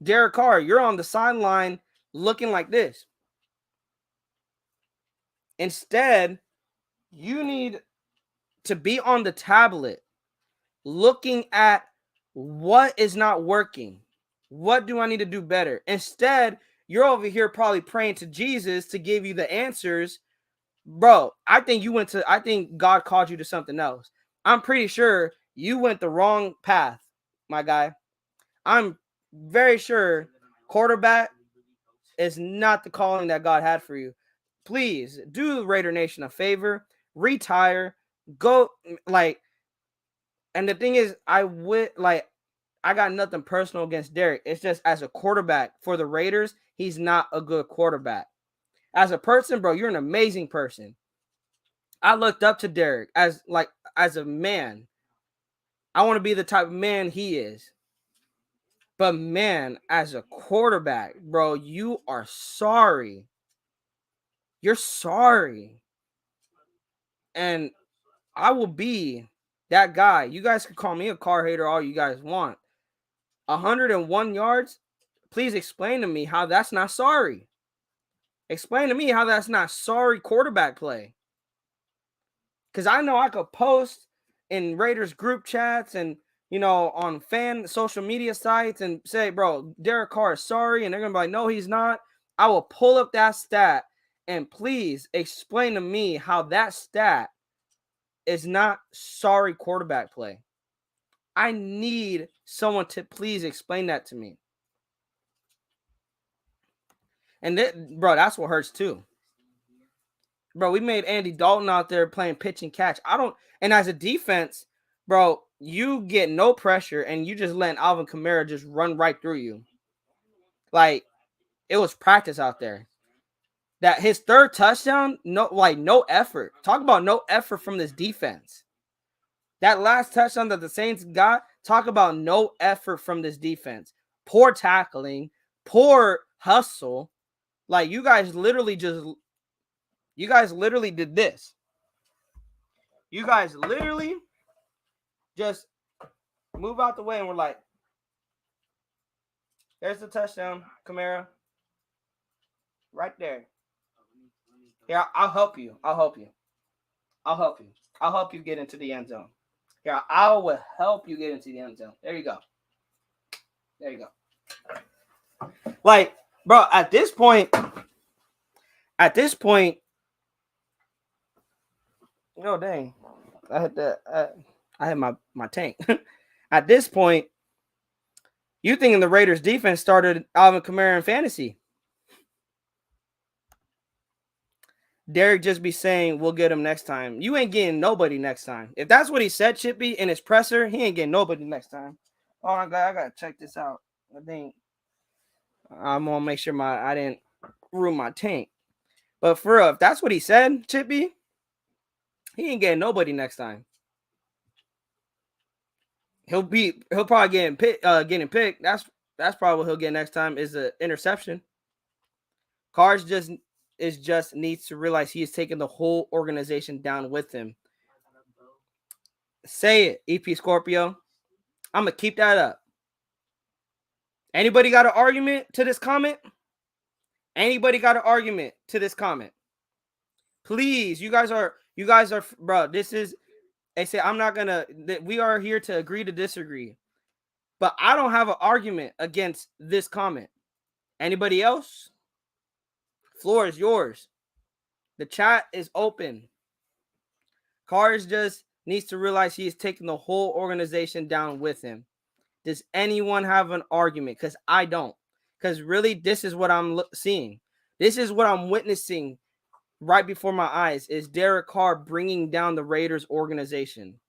Derek Carr, you're on the sideline looking like this. Instead, you need to be on the tablet looking at what is not working. What do I need to do better? Instead, you're over here probably praying to Jesus to give you the answers. Bro, I think God called you to something else. I'm pretty sure you went the wrong path, my guy. I'm very sure quarterback is not the calling that God had for you. Please do Raider Nation a favor, retire, go and the thing is, I got nothing personal against Derek. It's just as a quarterback for the Raiders, he's not a good quarterback. As a person, bro, you're an amazing person. I looked up to Derek as a man. I want to be the type of man he is. But man, as a quarterback, bro, you are sorry. You're sorry. And I will be that guy. You guys can call me a Carr hater all you guys want. 101 yards? Please explain to me how that's not sorry. Explain to me how that's not sorry quarterback play. Because I know I could post in Raiders group chats and, on fan social media sites and say, bro, Derek Carr is sorry. And they're going to be like, no, he's not. I will pull up that stat and please explain to me how that stat is not sorry quarterback play. I need someone to please explain that to me. And bro, that's what hurts too. Bro, we made Andy Dalton out there playing pitch and catch. And as a defense, bro, you get no pressure and you just let Alvin Kamara just run right through you. Like, it was practice out there. That his third touchdown, no effort. Talk about no effort from this defense. That last touchdown that the Saints got, talk about no effort from this defense. Poor tackling, poor hustle. Like, you guys literally did this. You guys literally just move out the way and we're like, there's the touchdown, Kamara. Right there. Yeah, I'll help you. I'll help you get into the end zone. Yeah, I will help you get into the end zone. There you go. Like, bro, at this point, oh dang, I had my tank. At this point, you thinking the Raiders defense started Alvin Kamara in fantasy? Derek just be saying we'll get him next time. You ain't getting nobody next time. If that's what he said, Chippy, in his presser, he ain't getting nobody next time. Oh my God, I gotta check this out. I think I'm gonna make sure I didn't ruin my tank. But for real, if that's what he said, Chippy, he ain't getting nobody next time. He'll probably getting picked. That's probably what he'll get next time is an interception. Carr just needs to realize he is taking the whole organization down with him. Say it, EP Scorpio. I'm going to keep that up. Anybody got an argument to this comment? Anybody got an argument to this comment? Please, you guys are, bro, this is, they say I'm not going to, we are here to agree to disagree. But I don't have an argument against this comment. Anybody else? Floor is yours. The chat is open. Carr just needs to realize he is taking the whole organization down with him. Does anyone have an argument? Because I don't. Because really, this is what I'm seeing. This is what I'm witnessing right before my eyes is Derek Carr bringing down the Raiders organization.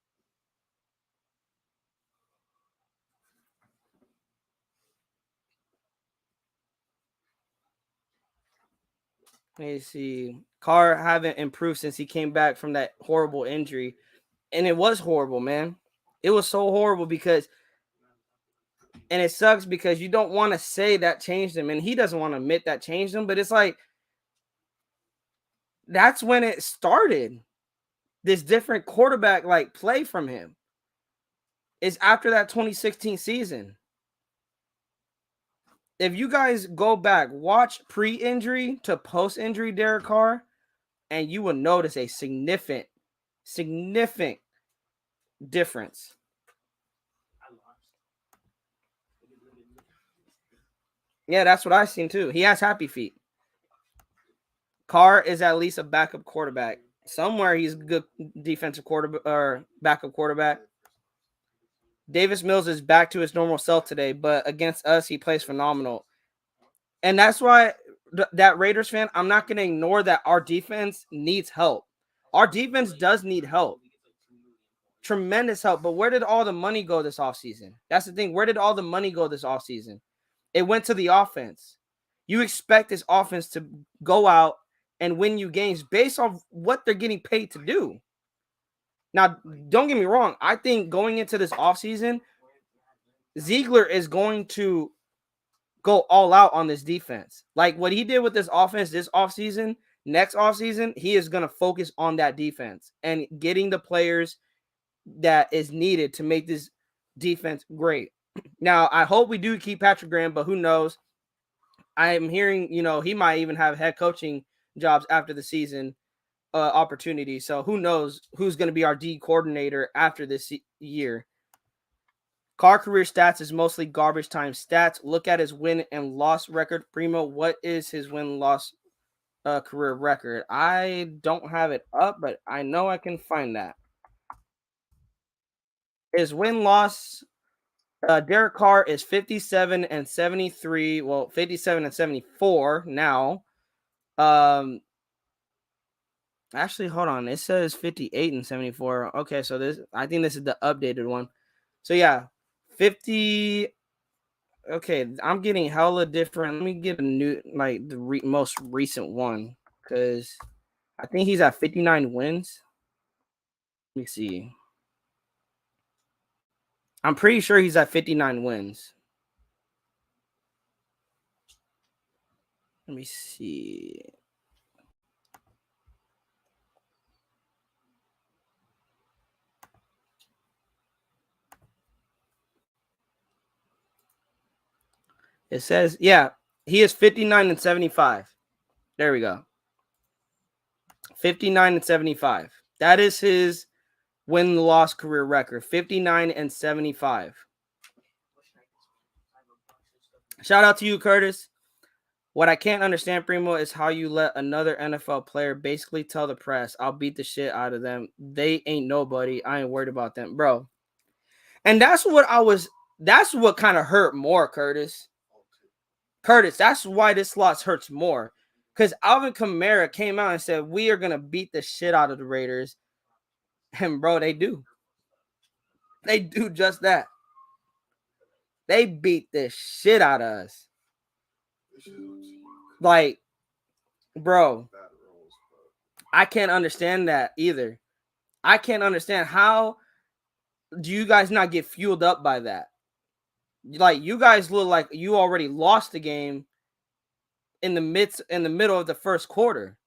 Let me see. Carr haven't improved since he came back from that horrible injury. And it was horrible, man. It was so horrible because, and it sucks because you don't want to say that changed him. And he doesn't want to admit that changed him. But it's like, that's when it started. This different quarterback like play from him is after that 2016 season. If you guys go back, watch pre-injury to post-injury Derek Carr, and you will notice a significant difference. Yeah, that's what I seen too. He has happy feet. Carr is at least a backup quarterback. Somewhere he's a good defensive quarterback or backup quarterback. Davis Mills is back to his normal self today, but against us, he plays phenomenal. And that's why that Raiders fan, I'm not going to ignore that our defense needs help. Our defense does need help. Tremendous help. But where did all the money go this offseason? That's the thing. Where did all the money go this offseason? It went to the offense. You expect this offense to go out and win you games based on what they're getting paid to do. Now, don't get me wrong. I think going into this offseason, Ziegler is going to go all out on this defense. Like what he did with this offense this offseason, next offseason, he is going to focus on that defense and getting the players that is needed to make this defense great. Now, I hope we do keep Patrick Graham, but who knows? I am hearing, he might even have head coaching jobs after the season opportunity. So who knows who's going to be our D coordinator after this year. Carr career stats is mostly garbage time stats. Look at his win and loss record. Primo, what is his win-loss career record? I don't have it up, but I know I can find that. His win-loss, Derek Carr is 57-73. Well, 57-74 now. Actually, hold on. It says 58-74. Okay, so I think this is the updated one. So yeah, 50. Okay, I'm getting hella different. Let me get a new, like the most recent one, because I think he's at 59 wins. Let me see. I'm pretty sure he's at 59 wins. Let me see. It says, yeah, he is 59-75. There we go. 59-75. That is his win-loss career record. 59-75. Shout out to you, Curtis. What I can't understand, Primo, is how you let another NFL player basically tell the press, I'll beat the shit out of them. They ain't nobody. I ain't worried about them, bro. And that's what kind of hurt more, Curtis. That's why this loss hurts more. Because Alvin Kamara came out and said, we are going to beat the shit out of the Raiders. And, bro, they do. They do just that. They beat the shit out of us. Like, bro, I can't understand that either. I can't understand how do you guys not get fueled up by that? Like, you guys look like you already lost the game in the middle of the first quarter.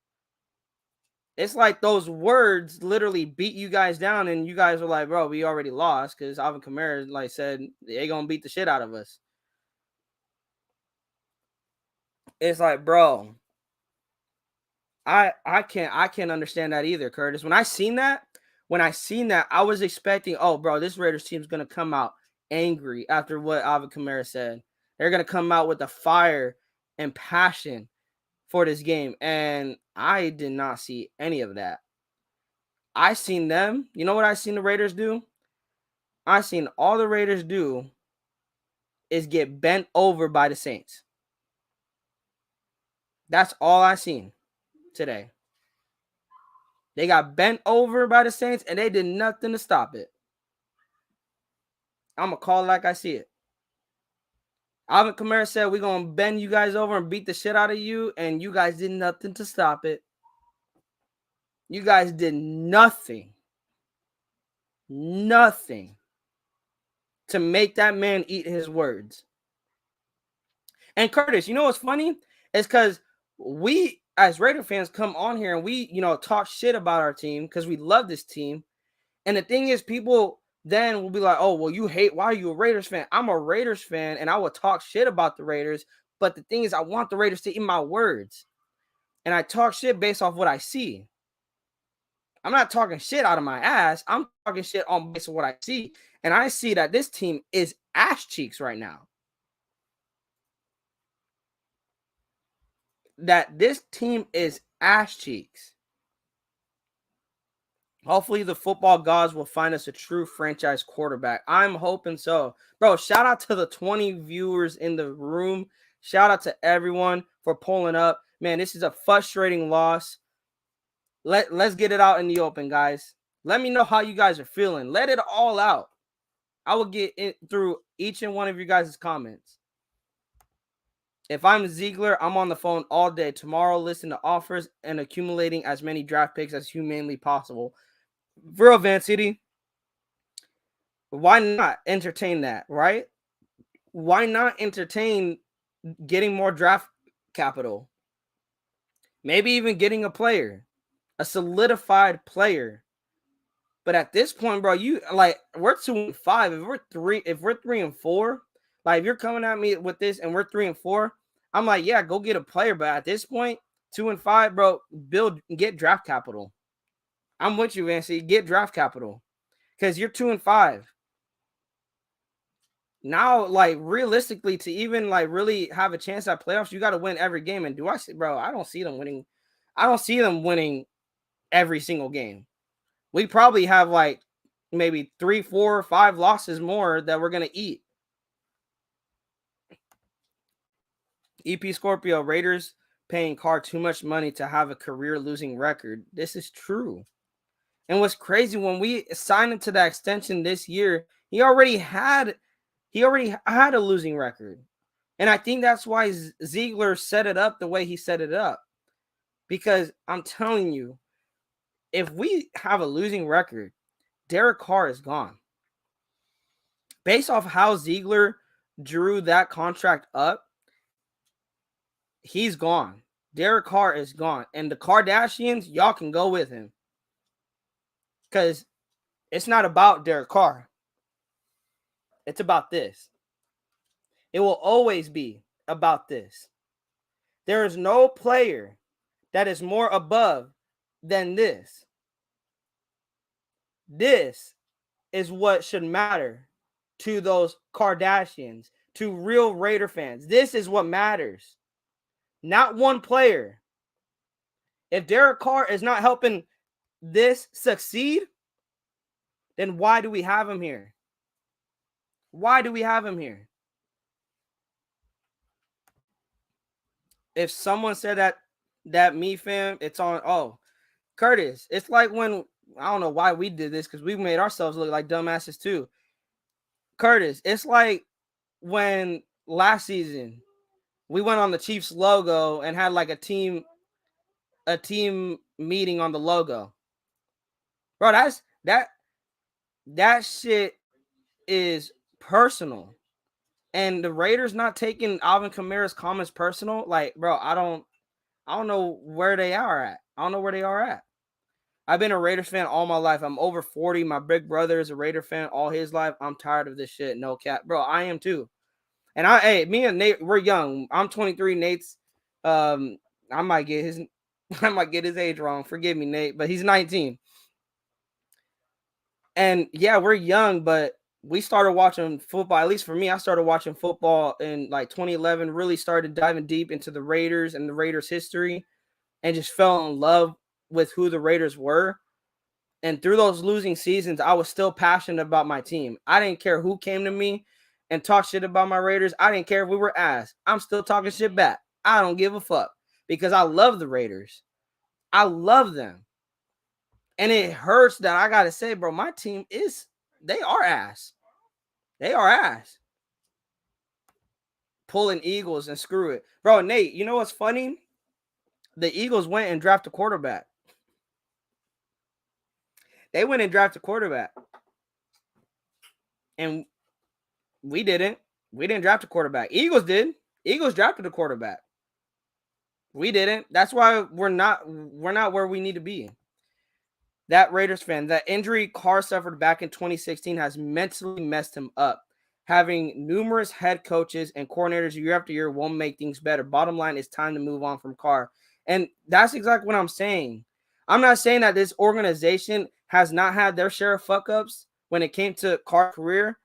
It's like those words literally beat you guys down, and you guys were like, bro, we already lost because Alvin Kamara like said they gonna beat the shit out of us. It's like, bro, I can't understand that either, Curtis. When I seen that, I was expecting, oh, bro, this Raiders team's gonna come out angry after what Alvin Kamara said. They're gonna come out with the fire and passion for this game, and I did not see any of that. I seen them. You know what I seen the Raiders do? I seen all the Raiders do is get bent over by the Saints. That's all I seen today. They got bent over by the Saints, and they did nothing to stop it. I'm going to call it like I see it. Alvin Kamara said, we're going to bend you guys over and beat the shit out of you, and you guys did nothing to stop it. You guys did nothing. Nothing to make that man eat his words. And Curtis, you know what's funny? It's because we, as Raider fans, come on here and we, talk shit about our team because we love this team. And the thing is, people then will be like, oh, well, you hate, why are you a Raiders fan? I'm a Raiders fan, and I will talk shit about the Raiders. But the thing is, I want the Raiders to eat my words. And I talk shit based off what I see. I'm not talking shit out of my ass. I'm talking shit on based on what I see. And I see that this team is ass cheeks right now. That this team is ass cheeks. Hopefully the football gods will find us a true franchise quarterback. I'm hoping so. Bro, shout out to the 20 viewers in the room. Shout out to everyone for pulling up. Man, this is a frustrating loss. Let's get it out in the open, guys. Let me know how you guys are feeling. Let it all out. I will get through each and one of you guys' comments. If I'm Ziegler, I'm on the phone all day tomorrow, listening to offers and accumulating as many draft picks as humanly possible. Real Van City, why not entertain that, right? Why not entertain getting more draft capital? Maybe even getting a player, a solidified player. But at this point, bro, we're 2-5. If we're 3-4, like if you're coming at me with this and we're 3-4, I'm like, yeah, go get a player. But at this point, 2-5, bro, get draft capital. I'm with you, Vancy. Get draft capital because you're 2-5. Now, like realistically, to even like really have a chance at playoffs, you got to win every game. And do I see, bro? I don't see them winning. I don't see them winning every single game. We probably have like maybe 3, 4, 5 losses more that we're gonna eat. EP Scorpio, Raiders paying Carr too much money to have a career losing record. This is true. And what's crazy, when we signed him to that extension this year, he already had a losing record. And I think that's why Ziegler set it up the way he set it up. Because I'm telling you, if we have a losing record, Derek Carr is gone. Based off how Ziegler drew that contract up, he's gone. Derek Carr is gone. And the Kardashians, y'all can go with him. Because it's not about Derek Carr. It's about this. It will always be about this. There is no player that is more above than this. This is what should matter to those Kardashians, to real Raider fans. This is what matters. Not one player. If Derek Carr is not helping this succeed, then why do we have him here? Why do we have him here? If someone said that me fam, it's on, oh, Curtis, it's like when, I don't know why we did this because we made ourselves look like dumbasses too. Curtis, it's like when last season we went on the Chiefs logo and had like a team meeting on the logo. Bro, that shit is personal. And the Raiders not taking Alvin Kamara's comments personal, like, bro, I don't know where they are at. I don't know where they are at. I've been a Raiders fan all my life. I'm over 40. My big brother is a Raider fan all his life. I'm tired of this shit. No cap. Bro, I am too. And me and Nate, we're young. I'm 23. Nate's, I might get his, I might get his age wrong. Forgive me, Nate, but he's 19. And yeah, we're young, but we started watching football. At least for me, I started watching football in like 2011. Really started diving deep into the Raiders and the Raiders' history, and just fell in love with who the Raiders were. And through those losing seasons, I was still passionate about my team. I didn't care who came to me and talked shit about my Raiders. I didn't care if we were ass. I'm still talking shit back. I don't give a fuck because I love the Raiders. I love them. And it hurts that I got to say, bro, my team they are ass. They are ass. Pulling Eagles and screw it. Bro, Nate, you know what's funny? The Eagles went and drafted a quarterback. They went and drafted a quarterback. And we didn't. We didn't draft a quarterback. Eagles did. Eagles drafted a quarterback. We didn't. That's why we're not where we need to be. That Raiders fan, that injury Carr suffered back in 2016 has mentally messed him up. Having numerous head coaches and coordinators year after year won't make things better. Bottom line, it's time to move on from Carr. And that's exactly what I'm saying. I'm not saying that this organization has not had their share of fuck-ups when it came to Carr's career,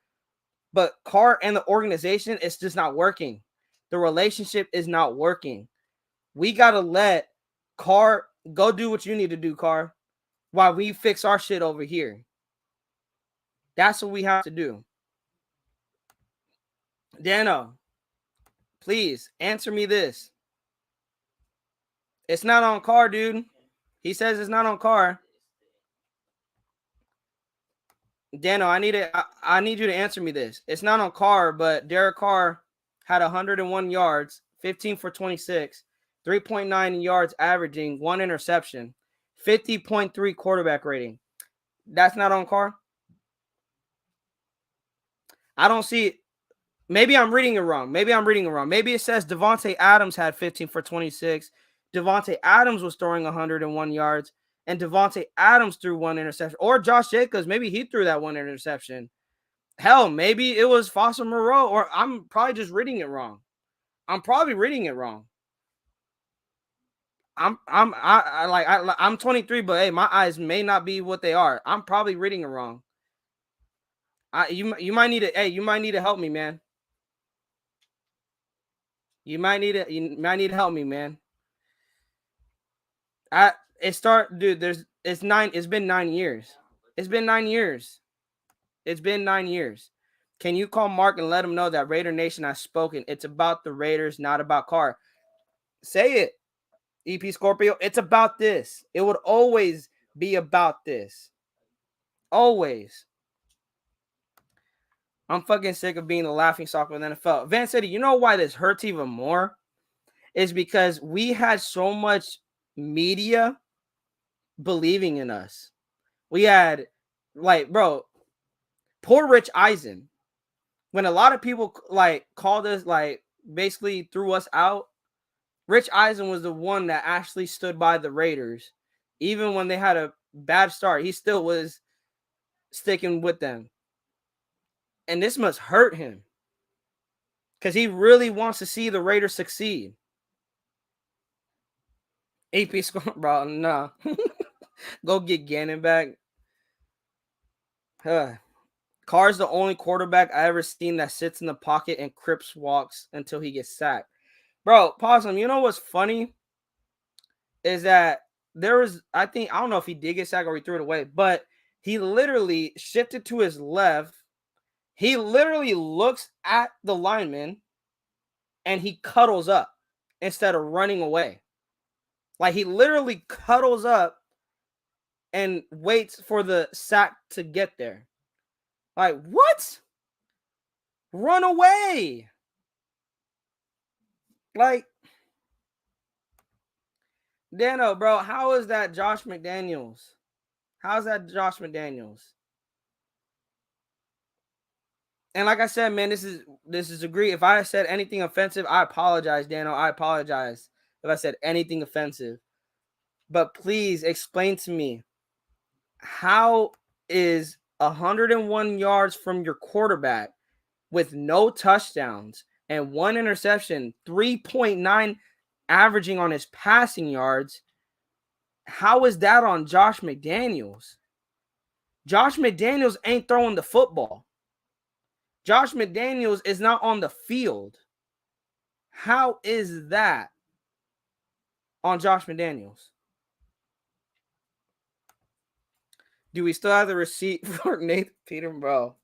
but Carr and the organization, it's just not working. The relationship is not working. We got to let Carr go do what you need to do, Carr, while we fix our shit over here. That's what we have to do. Dano, please answer me this. It's not on Carr, dude. He says it's not on Carr. Dano, I need you to answer me this. It's not on Carr, but Derek Carr had 101 yards, 15 for 26, 3.9 yards averaging, 1 interception, 50.3 quarterback rating. That's not on Carr? I don't see it. Maybe I'm reading it wrong. Maybe it says Devontae Adams had 15 for 26. Devontae Adams was throwing 101 yards, and Devontae Adams threw 1 interception. Or Josh Jacobs, maybe he threw that 1 interception. Hell, maybe it was Foster Moreau, or I'm probably just reading it wrong. I'm probably reading it wrong. I'm 23, but hey, my eyes may not be what they are. I'm probably reading it wrong. You might need to help me, man. You might need to help me, man. It's been 9 years. It's been 9 years. It's been 9 years. Can you call Mark and let him know that Raider Nation has spoken? It's about the Raiders, not about Carr. Say it, EP Scorpio. It's about this. It would always be about this. Always. I'm fucking sick of being the laughing stock of the NFL. Van City, you know why this hurts even more? Is because we had so much media believing in us. We had, bro, poor Rich Eisen. When a lot of people called us, basically threw us out, Rich Eisen was the one that actually stood by the Raiders. Even when they had a bad start, he still was sticking with them. And this must hurt him because he really wants to see the Raiders succeed. AP score, bro, nah. Go get Gannon back. Carr's the only quarterback I ever seen that sits in the pocket and crips walks until he gets sacked. Bro, Possum, you know what's funny? Is that I don't know if he did get sacked or he threw it away, but he literally shifted to his left. He literally looks at the lineman and he cuddles up instead of running away. Like, he literally cuddles up and waits for the sack to get there. Like, what? Run away. Like, Dano, bro, how is that Josh McDaniels? How's that Josh McDaniels? And like I said, man, this is agree. If I said anything offensive, I apologize, Dano. I apologize if I said anything offensive. But please explain to me How is 101 yards from your quarterback with no touchdowns and 1 interception, 3.9 averaging on his passing yards? How is that on Josh McDaniels? Josh McDaniels ain't throwing the football. Josh McDaniels is not on the field. How is that on Josh McDaniels? Do we still have the receipt for Nathan Peterman, bro?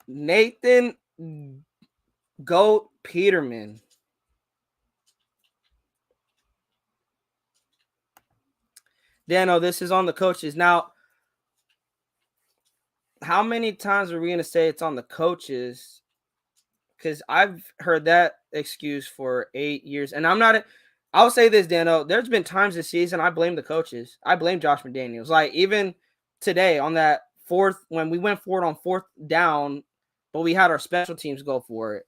Nathan Goat Peterman. Dano, this is on the coaches. Now, how many times are we going to say it's on the coaches? Because I've heard that excuse for 8 years. And I'll say this, Dano. There's been times this season I blame the coaches. I blame Josh McDaniels. Like, even today on that fourth, when we went for it on 4th down, but we had our special teams go for it.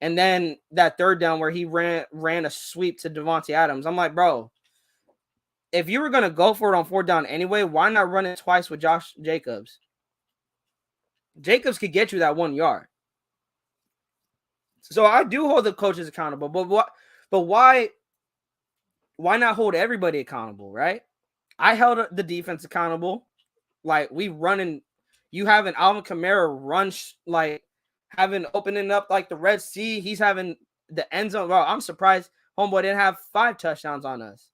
And then that 3rd down where he ran a sweep to Devontae Adams. I'm like, bro, if you were going to go for it on 4th down anyway, why not run it twice with Josh Jacobs? Jacobs could get you that 1 yard. So I do hold the coaches accountable, but why not hold everybody accountable, right? I held the defense accountable. Like, we running, you have an Alvin Kamara run, like having opening up like the Red Sea. He's having the end zone. Bro, I'm surprised homeboy didn't have 5 touchdowns on us.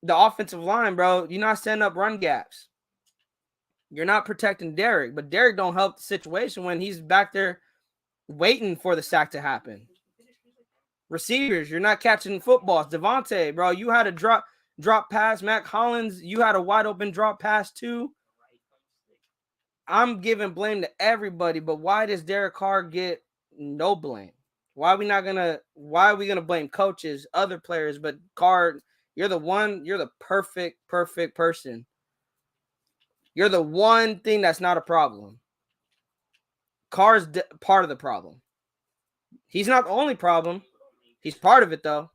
The offensive line, bro, you're not setting up run gaps. You're not protecting Derek, but Derek don't help the situation when he's back there waiting for the sack to happen. Receivers, you're not catching footballs. Devontae, bro, you had a drop pass. Matt Collins, you had a wide open drop pass too. I'm giving blame to everybody, but why does Derek Carr get no blame? Why are we gonna blame coaches, other players, but Carr, you're the perfect person. You're the one thing that's not a problem. Carr's part of the problem. He's not the only problem. He's part of it, though.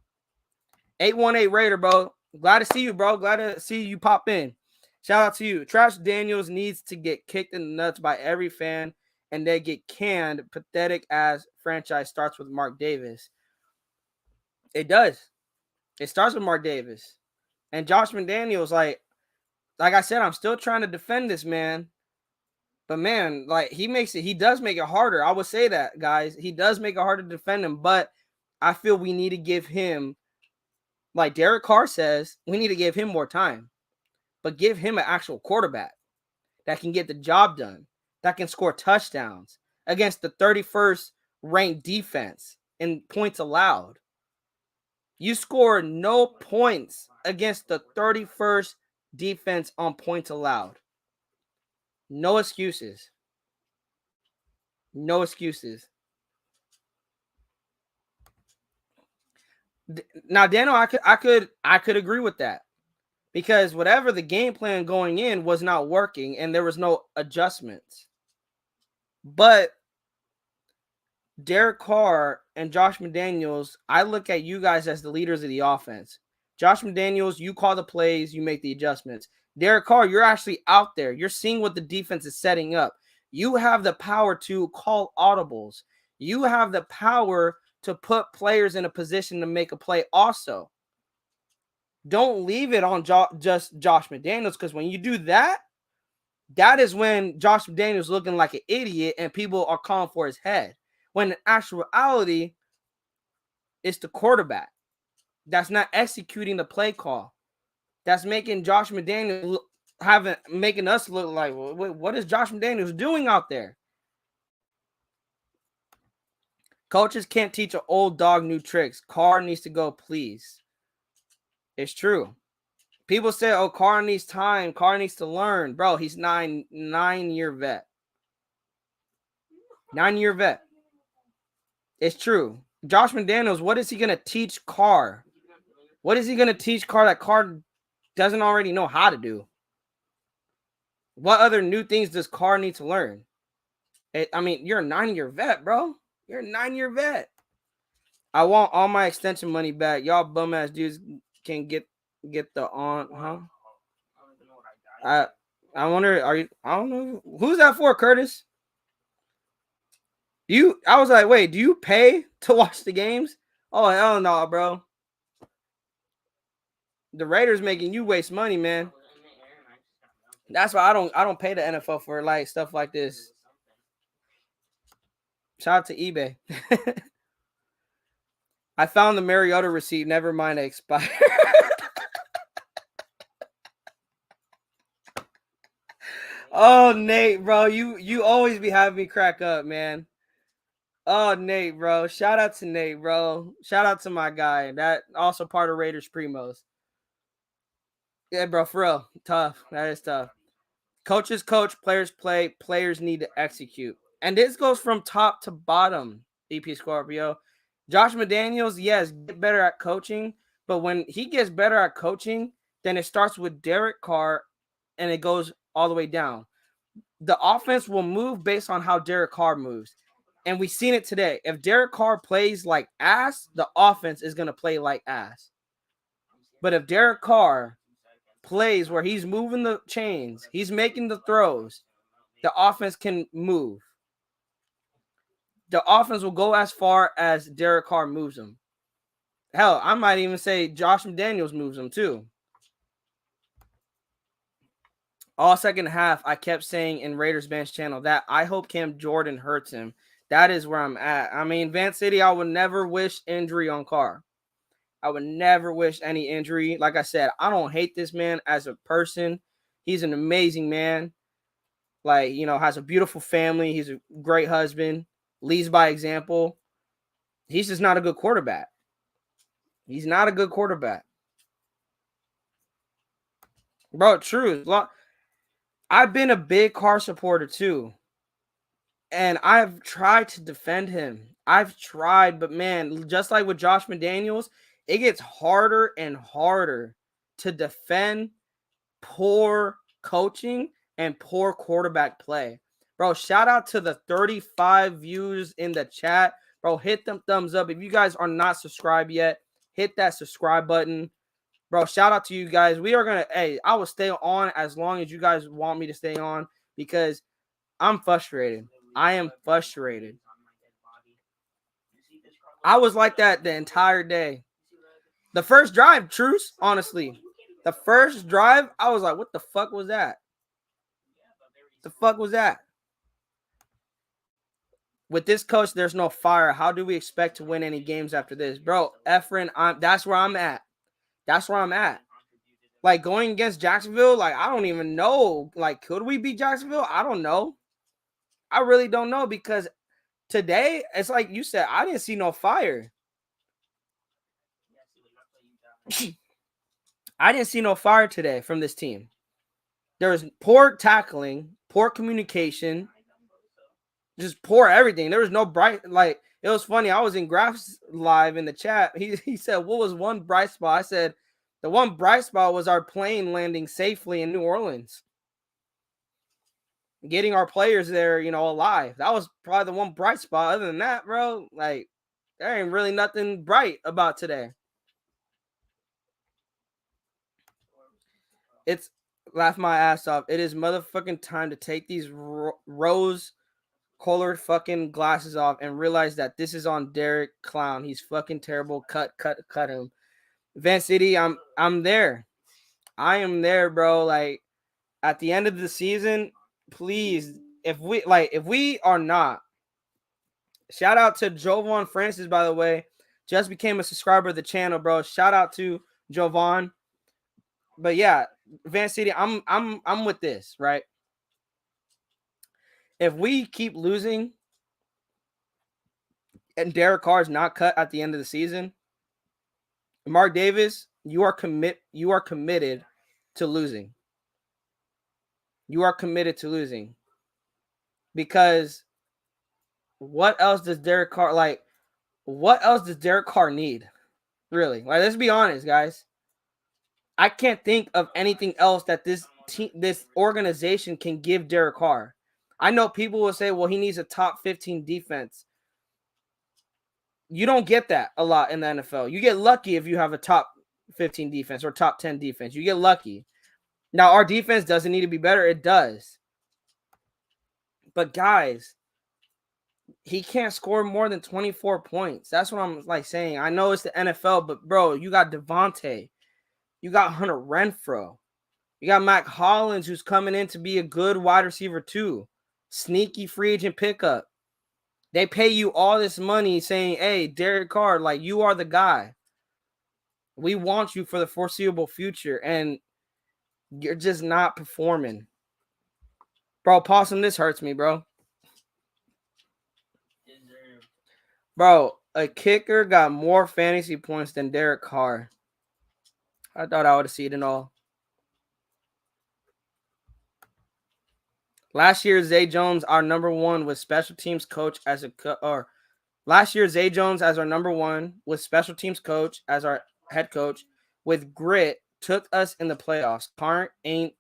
818 Raider, bro. Glad to see you, bro. Glad to see you pop in. Shout out to you. Trash Daniels needs to get kicked in the nuts by every fan, and they get canned. Pathetic as franchise starts with Mark Davis. It does. It starts with Mark Davis. And Josh McDaniels, like I said, I'm still trying to defend this man. But man, like he does make it harder. I would say that, guys. He does make it harder to defend him, but I feel we need to give him, like Derek Carr says, we need to give him more time. But give him an actual quarterback that can get the job done, that can score touchdowns against the 31st ranked defense in points allowed. You score no points against the 31st defense on points allowed. No excuses. No excuses. Now, Daniel, I could agree with that, because whatever the game plan going in was not working and there was no adjustments. But Derek Carr and Josh McDaniels, I look at you guys as the leaders of the offense. Josh McDaniels, you call the plays, you make the adjustments. Derek Carr, you're actually out there. You're seeing what the defense is setting up. You have the power to call audibles. You have the power to put players in a position to make a play also. Don't leave it on just Josh McDaniels, because when you do that, that is when Josh McDaniels is looking like an idiot and people are calling for his head. When in actuality, it's the quarterback that's not executing the play call. That's making Josh McDaniels making us look like, what is Josh McDaniels doing out there? Coaches can't teach an old dog new tricks. Carr needs to go, please. It's true. People say, oh, Carr needs time. Carr needs to learn. Bro, he's 9-year vet. 9-year vet. It's true. Josh McDaniels, what is he going to teach Carr? What is he going to teach Carr that Carr doesn't already know how to do? What other new things does Carr need to learn? You're a 9-year vet, bro. You're a 9-year vet. I want all my extension money back. Y'all bum ass dudes can get the on, huh? I wonder. Are you? I don't know. Who's that for, Curtis? I was like, wait, do you pay to watch the games? Oh hell no, bro. The Raiders making you waste money, man. That's why I don't pay the NFL for like stuff like this. Shout out to eBay. I found the Mariota receipt. Never mind, it expired. Oh, Nate, bro, you always be having me crack up, man. Oh, Nate, bro. Shout out to Nate, bro. Shout out to my guy. That also part of Raiders Primos. Yeah, bro, for real. Tough. That is tough. Coaches coach, players play, players need to execute. And this goes from top to bottom, EP Scorpio. Josh McDaniels, yes, get better at coaching. But when he gets better at coaching, then it starts with Derek Carr and it goes all the way down. The offense will move based on how Derek Carr moves. And we've seen it today. If Derek Carr plays like ass, the offense is going to play like ass. But if Derek Carr plays where he's moving the chains, he's making the throws, the offense can move. The offense will go as far as Derek Carr moves them. Hell, I might even say Josh McDaniels moves them too. All second half, I kept saying in Raiders Bench channel that I hope Cam Jordan hurts him. That is where I'm at. I mean, Vance City, I would never wish injury on Carr. I would never wish any injury. Like I said, I don't hate this man as a person. He's an amazing man. Like, you know, has a beautiful family. He's a great husband. Leads by example. He's just not a good quarterback. He's not a good quarterback. Bro, true. I've been a big Carr supporter too. And I've tried to defend him. I've tried, but man, just like with Josh McDaniels, it gets harder and harder to defend poor coaching and poor quarterback play. Bro, shout out to the 35 views in the chat. Bro, hit them thumbs up. If you guys are not subscribed yet, hit that subscribe button. Bro, shout out to you guys. We are going to, I will stay on as long as you guys want me to stay on because I'm frustrated. I am frustrated. I was like that the entire day. The first drive, truce, honestly. The first drive, I was like, what the fuck was that? The fuck was that? With this coach, there's no fire. How do we expect to win any games after this? Bro, Efren, that's where I'm at. That's where I'm at. Like, going against Jacksonville, like, I don't even know. Like, could we beat Jacksonville? I don't know. I really don't know because today, it's like you said, I didn't see no fire. I didn't see no fire today from this team. There was poor tackling, poor communication, just poor everything. There was no bright, like, it was funny. I was in Graphs Live in the chat. He said, what was one bright spot? I said, the one bright spot was our plane landing safely in New Orleans. Getting our players there, you know, alive. That was probably the one bright spot. Other than that, bro, like, there ain't really nothing bright about today. It's laugh my ass off. It is motherfucking time to take these rose-colored fucking glasses off and realize that this is on Derek Clown. He's fucking terrible. Cut him. Vance City, I'm there. I am there, bro. Like, at the end of the season, please, if we are not, shout out to Jovan Francis, by the way, just became a subscriber of the channel, bro. Shout out to Jovan. But yeah, Vance City, I'm with this, right? If we keep losing and Derek Carr is not cut at the end of the season, Mark Davis, you are committed to losing. You are committed to losing. Because what else does Derek Carr need? Really? Like, let's be honest, guys. I can't think of anything else that this organization can give Derek Carr. I know people will say, well, he needs a top 15 defense. You don't get that a lot in the NFL. You get lucky if you have a top 15 defense or top 10 defense. You get lucky. Now, our defense doesn't need to be better. It does. But guys, he can't score more than 24 points. That's what I'm like saying. I know it's the NFL, but bro, you got Devontae. You got Hunter Renfrow. You got Mac Hollins, who's coming in to be a good wide receiver too. Sneaky free agent pickup. They pay you all this money saying, hey, Derek Carr, like, you are the guy. We want you for the foreseeable future, and you're just not performing. Bro, Possum, this hurts me, bro. Bro, a kicker got more fantasy points than Derek Carr. I thought I would have seen it all. Last year, Zay Jones, our number one, was special teams coach as last year, Zay Jones as our number one, with special teams coach as our head coach, with grit, took us in the playoffs. Carr ain't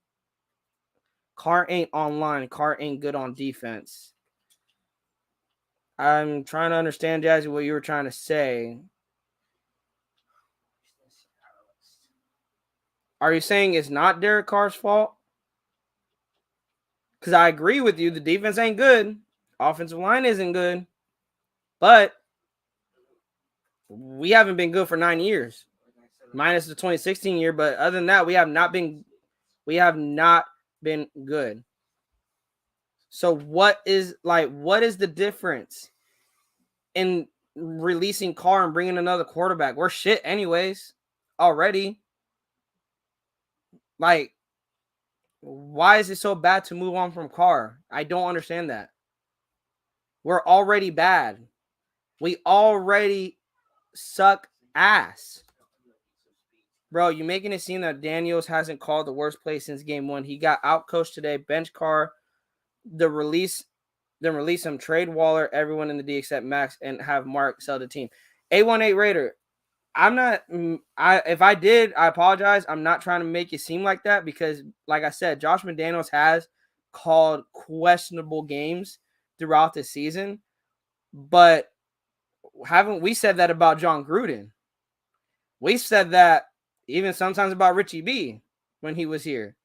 online. Carr ain't good on defense. I'm trying to understand, Jazzy, what you were trying to say. Are you saying it's not Derek Carr's fault? Because I agree with you. The defense ain't good. Offensive line isn't good. But we haven't been good for 9 years. Minus the 2016 year. But other than that, we have not been good. So what is the difference in releasing Carr and bringing another quarterback? We're shit anyways already. Like, why is it so bad to move on from Carr? I don't understand that. We're already bad. We already suck ass. Bro, you making it seem that Daniels hasn't called the worst play since game one. He got outcoached today. Bench Carr. Then release him, trade Waller, everyone in the D except Max, and have Mark sell the team. 818 Raider. If I did, I apologize. I'm not trying to make it seem like that because, like I said, Josh McDaniels has called questionable games throughout the season. But haven't we said that about John Gruden? We said that even sometimes about Richie B when he was here.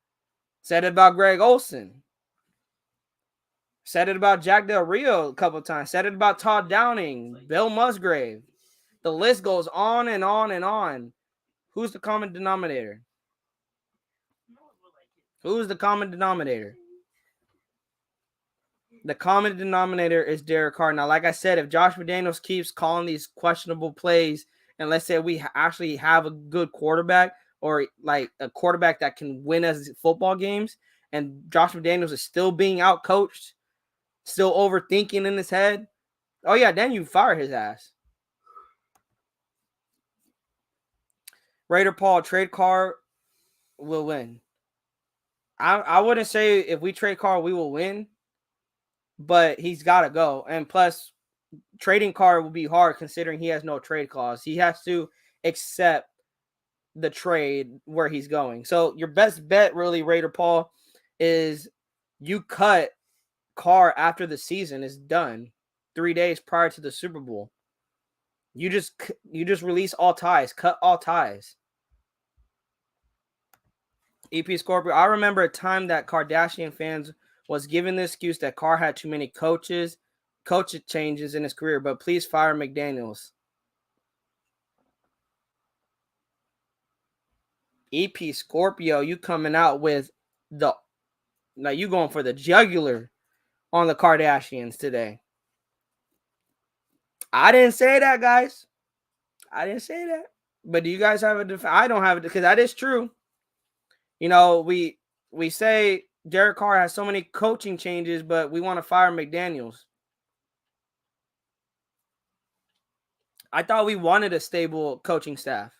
Said it about Greg Olsen. Said it about Jack Del Rio a couple of times. Said it about Todd Downing, Bill Musgrave. The list goes on and on and on. Who's the common denominator? Who's the common denominator? The common denominator is Derek Carr. Now, like I said, if Josh McDaniels keeps calling these questionable plays, and let's say we actually have a good quarterback or like a quarterback that can win us football games, and Josh McDaniels is still being outcoached, still overthinking in his head, oh yeah, then you fire his ass. Raider Paul, trade Carr, will win. I wouldn't say if we trade Carr, we will win, but he's got to go. And plus, trading Carr will be hard considering he has no trade clause. He has to accept the trade where he's going. So your best bet, really, Raider Paul, is you cut Carr after the season is done, 3 days prior to the Super Bowl. You just release all ties, cut all ties. EP Scorpio, I remember a time that Kardashian fans was given the excuse that Carr had too many coach changes in his career, but please fire McDaniels. EP Scorpio, you coming out with you going for the jugular on the Kardashians today. I didn't say that, guys. I didn't say that. But do you guys have a defense? I don't have it because that is true. You know, we say Derek Carr has so many coaching changes, but we want to fire McDaniels. I thought we wanted a stable coaching staff.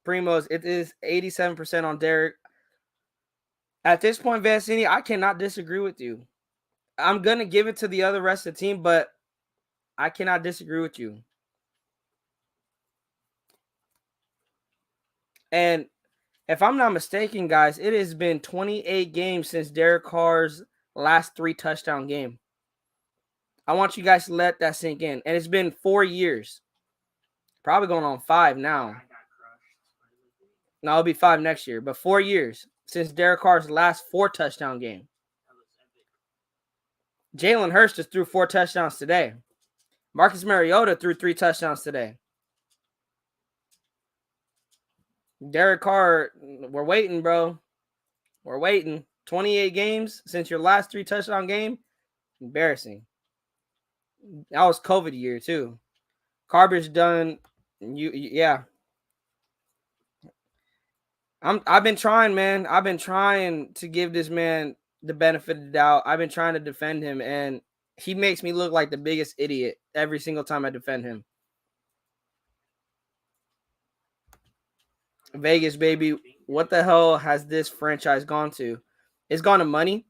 Primos, it is 87% on Derek. At this point, Vancini, I cannot disagree with you. I'm going to give it to the other rest of the team, but I cannot disagree with you. And if I'm not mistaken, guys, it has been 28 games since Derek Carr's last 3 touchdown game. I want you guys to let that sink in. And it's been 4 years. Probably going on 5 now. No, it'll be 5 next year. But 4 years since Derek Carr's last 4-touchdown game. Jalen Hurts just threw 4 touchdowns today. Marcus Mariota threw 3 touchdowns today. Derek Carr, we're waiting, bro. We're waiting. 28 games since your last 3 touchdown game. Embarrassing. That was COVID year too. Carber's done. Yeah. I've been trying, man. I've been trying to give this man the benefit of the doubt. I've been trying to defend him, and he makes me look like the biggest idiot every single time I defend him. Vegas, baby. What the hell has this franchise gone to? It's gone to money.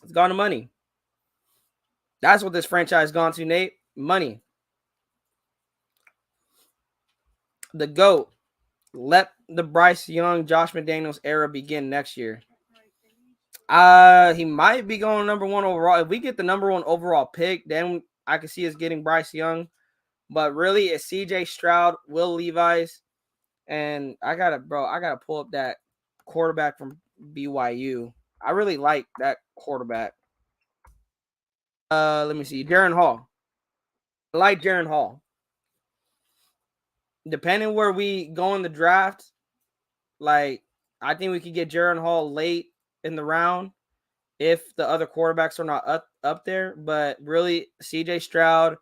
It's gone to money. That's what this franchise gone to, Nate. Money. The GOAT. Let the Bryce Young, Josh McDaniels era begin next year. He might be going number 1 overall. If we get the number 1 overall pick, then I can see us getting Bryce Young. But really, it's CJ Stroud, Will Levis, and I gotta pull up that quarterback from BYU. I really like that quarterback. Let me see. Jaron Hall. I like Jaron Hall. Depending where we go in the draft, like I think we could get Jaron Hall late in the round if the other quarterbacks are not up there. But really, CJ Stroud,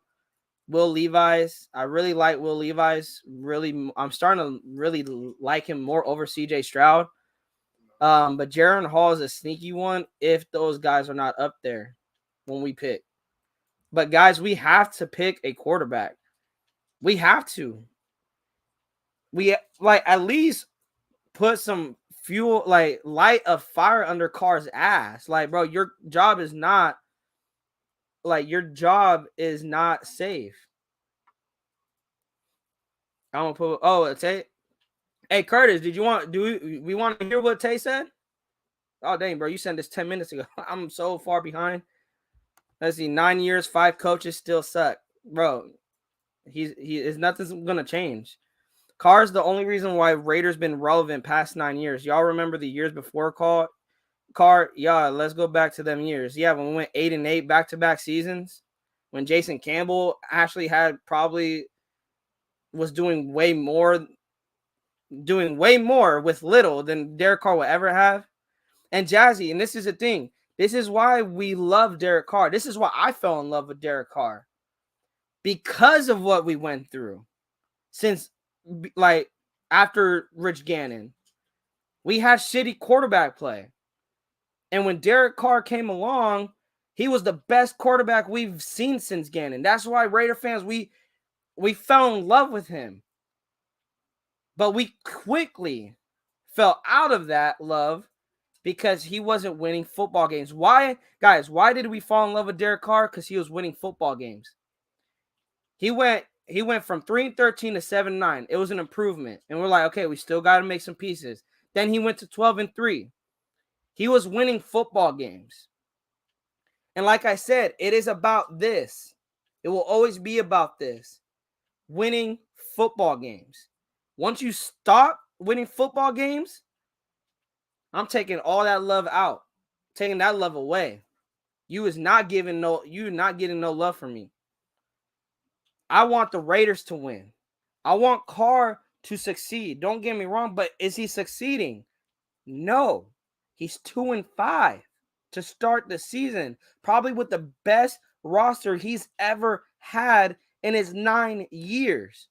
Will Levis. I really like Will Levis. Really, I'm starting to really like him more over CJ Stroud. But Jaron Hall is a sneaky one if those guys are not up there when we pick. But guys, we have to pick a quarterback. We have to. We like at least put some fuel, like light a fire under Carr's ass. Like, bro, your job is not safe. I'm gonna put Tay. Hey Curtis, do we want to hear what Tay said? Oh dang, bro, you sent this 10 minutes ago. I'm so far behind. Let's see, 9 years, 5 coaches still suck. Bro, nothing's gonna change. Carr's the only reason why Raiders been relevant past 9 years. Y'all remember the years before Carr? Yeah, let's go back to them years. Yeah, when we went 8-8 back-to-back seasons, when Jason Campbell actually was doing way more with little than Derek Carr will ever have. And Jazzy, and this is the thing. This is why we love Derek Carr. This is why I fell in love with Derek Carr. Because of what we went through. Since, like, after Rich Gannon. We had shitty quarterback play. And when Derek Carr came along, he was the best quarterback we've seen since Gannon. That's why Raider fans, we fell in love with him. But we quickly fell out of that love because he wasn't winning football games. Why? Guys, why did we fall in love with Derek Carr? Because he was winning football games. He went from 3-13 to 7-9. It was an improvement. And we're like, okay, we still got to make some pieces. Then he went to 12-3. He was winning football games. And like I said, it is about this. It will always be about this. Winning football games. Once you stop winning football games, I'm taking all that love out. Taking that love away. You're not getting no love from me. I want the Raiders to win. I want Carr to succeed. Don't get me wrong, but is he succeeding? No. He's 2-5 to start the season. Probably with the best roster he's ever had in his 9 years.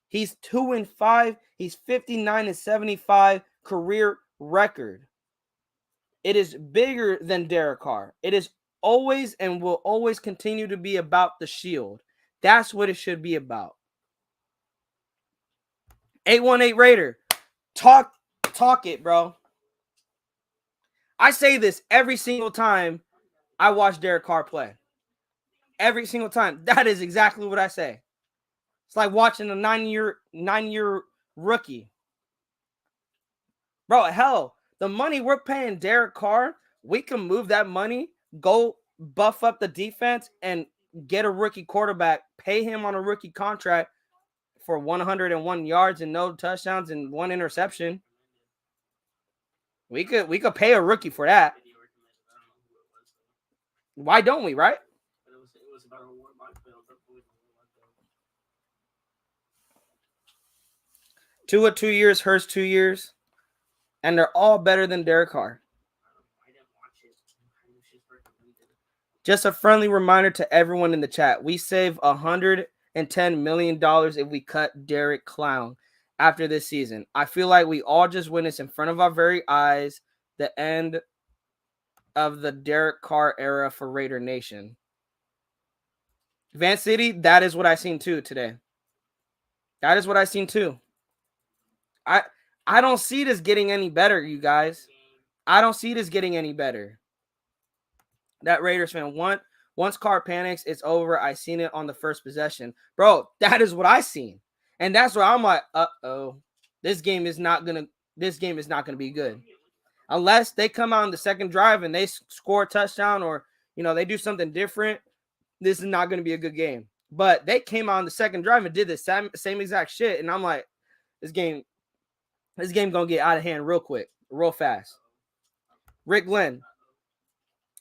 He's 2-5. He's 59-75 career record. It is bigger than Derek Carr. It is always and will always continue to be about the shield. That's what it should be about. 818 Raider. Talk it, bro. I say this every single time I watch Derek Carr play. Every single time. That is exactly what I say. It's like watching a 9-year rookie. Bro, hell, the money we're paying Derek Carr, we can move that money, go buff up the defense and get a rookie quarterback, pay him on a rookie contract for 101 yards and no touchdowns and 1 interception. We could pay a rookie for that. Why don't we, right? Tua 2 years, Hurts 2 years, and they're all better than Derek Carr. Just a friendly reminder to everyone in the chat. We save $110 million if we cut Derek Clown after this season. I feel like we all just witnessed in front of our very eyes the end of the Derek Carr era for Raider Nation. Van City, that is what I seen too today. That is what I seen too. I don't see this getting any better, you guys. I don't see this getting any better. That Raiders fan, once Carr panics, it's over. I seen it on the first possession. Bro, that is what I seen. And that's where I'm like, uh-oh. This game is not gonna be good. Unless they come out in the second drive and they score a touchdown or, they do something different, this is not going to be a good game. But they came out in the second drive and did the same exact shit. And I'm like, this game going to get out of hand real quick, real fast. Rick Glenn,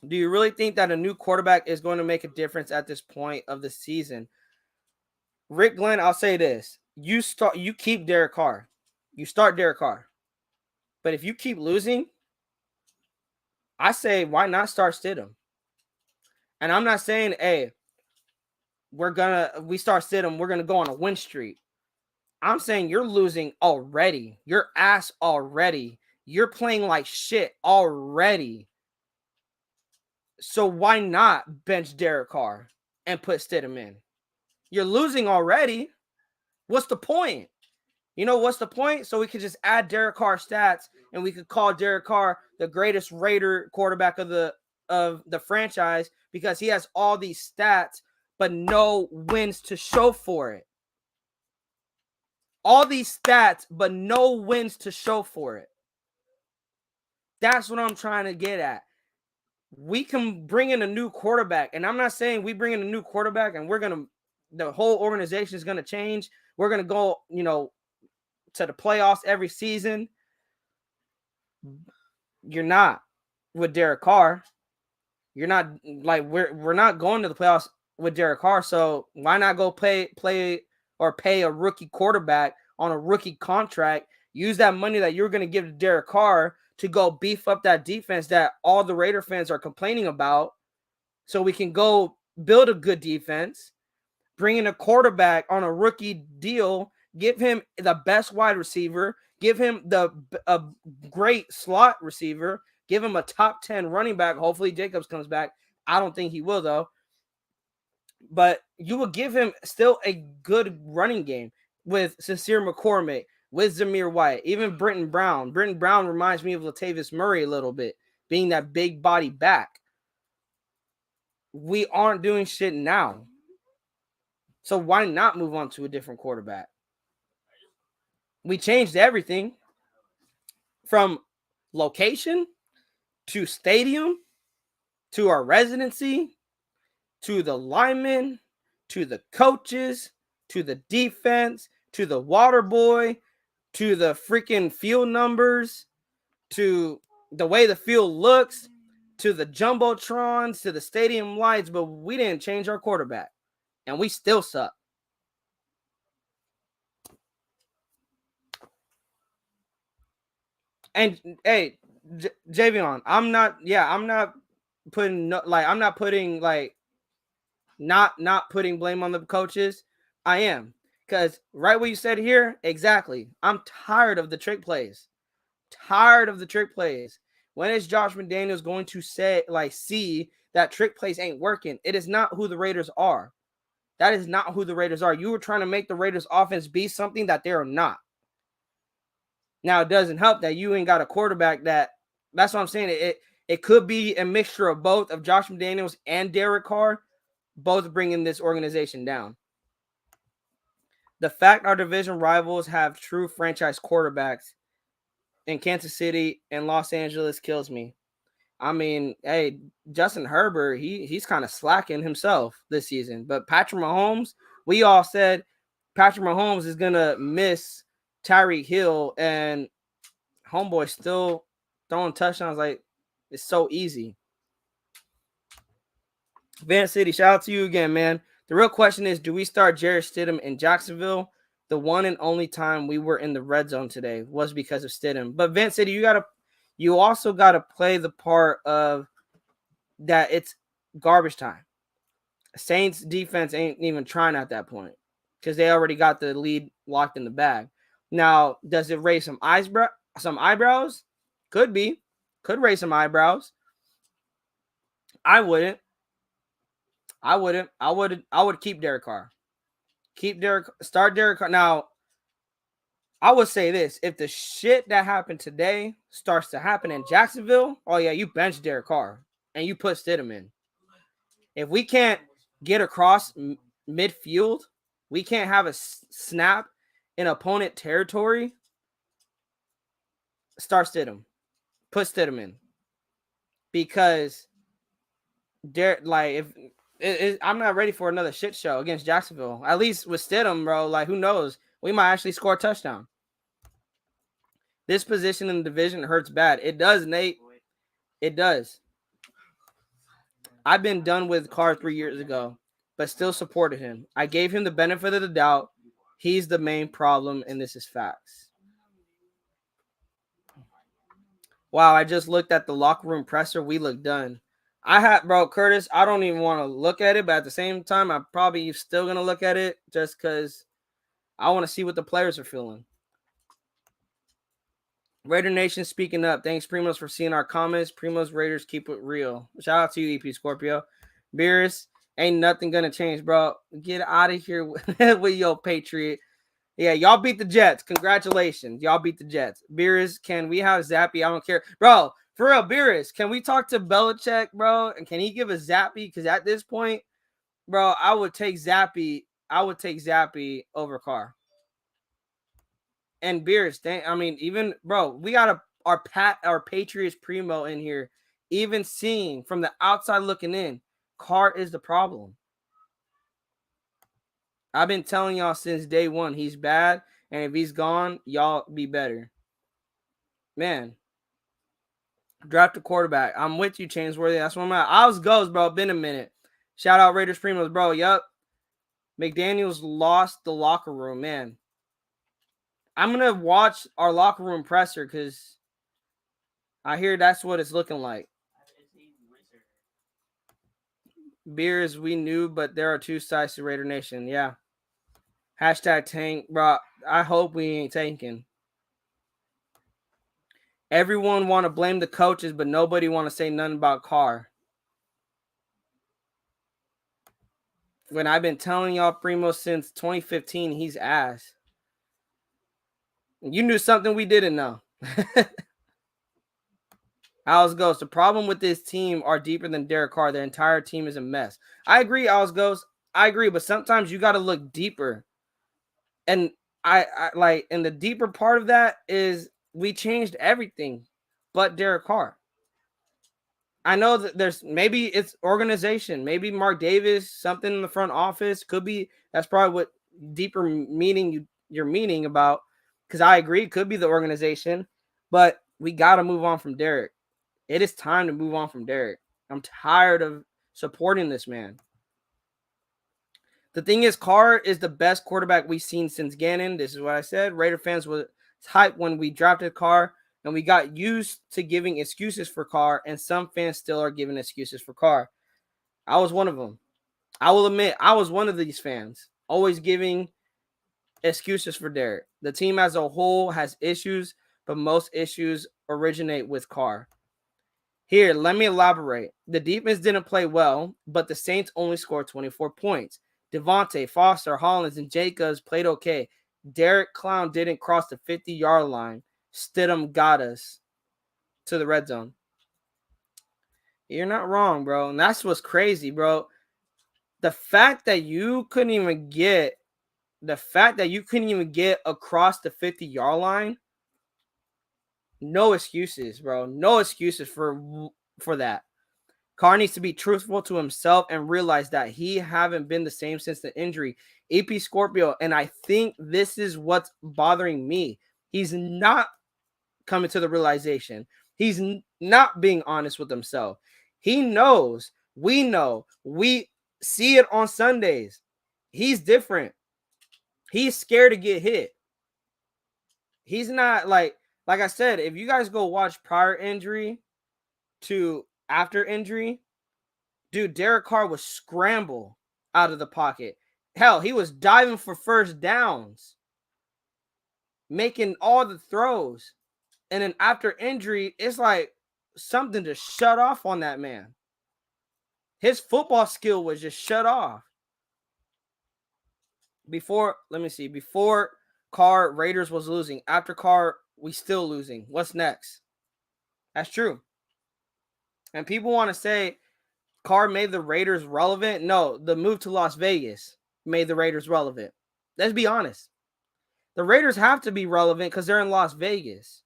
do you really think that a new quarterback is going to make a difference at this point of the season? Rick Glenn, I'll say this. You keep Derek Carr. You start Derek Carr. But if you keep losing, I say, why not start Stidham? And I'm not saying, hey, we start Stidham, we're going to go on a win streak. I'm saying you're losing already. You're ass already. You're playing like shit already. So why not bench Derek Carr and put Stidham in? You're losing already. What's the point? What's the point? So we could just add Derek Carr stats and we could call Derek Carr the greatest Raider quarterback of the franchise because he has all these stats but no wins to show for it. All these stats but no wins to show for it. That's what I'm trying to get at. We can bring in a new quarterback, and I'm not saying we bring in a new quarterback and the whole organization is going to change. We're going to go, to the playoffs every season. You're not with Derek Carr. You're not we're not going to the playoffs with Derek Carr. So why not go pay a rookie quarterback on a rookie contract? Use that money that you're going to give to Derek Carr to go beef up that defense that all the Raider fans are complaining about, so we can go build a good defense. Bring in a quarterback on a rookie deal. Give him the best wide receiver. Give him a great slot receiver. Give him a top 10 running back. Hopefully Jacobs comes back. I don't think he will, though. But you will give him still a good running game with Sincere McCormick, with Zamir White, even Britton Brown. Britton Brown reminds me of Latavius Murray a little bit, being that big body back. We aren't doing shit now. So why not move on to a different quarterback? We changed everything from location to stadium to our residency to the linemen to the coaches to the defense to the water boy to the freaking field numbers to the way the field looks to the jumbotrons to the stadium lights, but we didn't change our quarterback. And we still suck. And hey, Javion, I'm not putting not putting blame on the coaches. I am, because right what you said here, exactly. I'm tired of the trick plays. When is Josh McDaniels going to see that trick plays ain't working? It is not who the Raiders are. That is not who the Raiders are. You were trying to make the Raiders offense be something that they are not. Now, it doesn't help that you ain't got a quarterback that's what I'm saying. It could be a mixture of both, of Josh McDaniels and Derek Carr, both bringing this organization down. The fact our division rivals have true franchise quarterbacks in Kansas City and Los Angeles kills me. I mean, hey, Justin Herbert, he's kind of slacking himself this season. But Patrick Mahomes, we all said Patrick Mahomes is gonna miss Tyreek Hill, and homeboy still throwing touchdowns like it's so easy. Van City, shout out to you again, man. The real question is, do we start Jarrett Stidham in Jacksonville? The one and only time we were in the red zone today was because of Stidham. But Van City, you also gotta play the part of that it's garbage time. Saints defense ain't even trying at that point because they already got the lead locked in the bag. Now, does it raise some eyebrows? Could be. Could raise some eyebrows. I wouldn't. I would keep Derek Carr. Start Derek Carr. Now, I would say this. If the shit that happened today starts to happen in Jacksonville, oh yeah, you bench Derek Carr and you put Stidham in. If we can't get across midfield, we can't have a snap in opponent territory, start Stidham. Put Stidham in. Because I'm not ready for another shit show against Jacksonville. At least with Stidham, bro, like, who knows? We might actually score a touchdown. This position in the division hurts bad. It does, Nate. It does. I've been done with Carr 3 years ago, but still supported him. I gave him the benefit of the doubt. He's the main problem, and this is facts. Wow, I just looked at the locker room presser. We look done. Curtis, I don't even want to look at it, but at the same time, I'm probably still going to look at it just because I want to see what the players are feeling. Raider Nation speaking up. Thanks, Primos, for seeing our comments. Primos Raiders keep it real. Shout out to you, EP Scorpio. Beerus, ain't nothing going to change, bro. Get out of here with your Patriot. Yeah, y'all beat the Jets. Congratulations. Y'all beat the Jets. Beerus, can we have Zappy? I don't care. Bro, for real, Beerus, can we talk to Belichick, bro? And can he give a Zappy? Because at this point, bro, I would take Zappy. Over Carr. And Beers, even bro, we got our Patriots primo in here. Even seeing from the outside looking in, Carr is the problem. I've been telling y'all since day one, he's bad, and if he's gone, y'all be better. Man, draft a quarterback. I'm with you, Chainsworthy. That's what I'm at. Ours goes, bro. Been a minute. Shout out Raiders Primos, bro. Yup. McDaniels lost the locker room, man. I'm going to watch our locker room presser because I hear that's what it's looking like. Beers, we knew, but there are two sides to Raider Nation. Yeah. Hashtag tank, bro. I hope we ain't tanking. Everyone want to blame the coaches, but nobody want to say nothing about Carr. When I've been telling y'all Primo since 2015, he's ass. You knew something we didn't know. Alice Ghost, the problem with this team are deeper than Derek Carr. Their entire team is a mess. I agree, Alice Ghost. I agree, but sometimes you got to look deeper. And and the deeper part of that is we changed everything but Derek Carr. I know that maybe it's organization, maybe Mark Davis, something in the front office. Could be that's probably what deeper meaning you're meaning about. Because I agree, it could be the organization, but we got to move on from Derek. It is time to move on from Derek. I'm tired of supporting this man. The thing is, Carr is the best quarterback we've seen since Gannon. This is what I said. Raider fans was hyped when we drafted Carr, and we got used to giving excuses for Carr, and some fans still are giving excuses for Carr. I was one of them. I will admit, I was one of these fans, always giving excuses for Derek. The team as a whole has issues, but most issues originate with Carr. Here, let me elaborate. The defense didn't play well, but the Saints only scored 24 points. Devontae, Foster, Hollins, and Jacobs played okay. Derek Clown didn't cross the 50-yard line. Stidham got us to the red zone. You're not wrong, bro. And that's what's crazy, bro. The fact that you couldn't even get across the 50-yard line, no excuses, bro. No excuses for for that. Carr needs to be truthful to himself and realize that he haven't been the same since the injury. EP Scorpio, and I think this is what's bothering me. He's not coming to the realization. He's not being honest with himself. He knows. We know. We see it on Sundays. He's different. He's scared to get hit. He's not like I said, if you guys go watch prior injury to after injury, dude, Derek Carr was scramble out of the pocket. Hell, he was diving for first downs, making all the throws. And then after injury, it's like something to shut off on that man. His football skill was just shut off. Before Carr, Raiders was losing. After Carr, we still losing. What's next? That's true. And people want to say Carr made the Raiders relevant. No, the move to Las Vegas made the Raiders relevant. Let's be honest. The Raiders have to be relevant because they're in Las Vegas.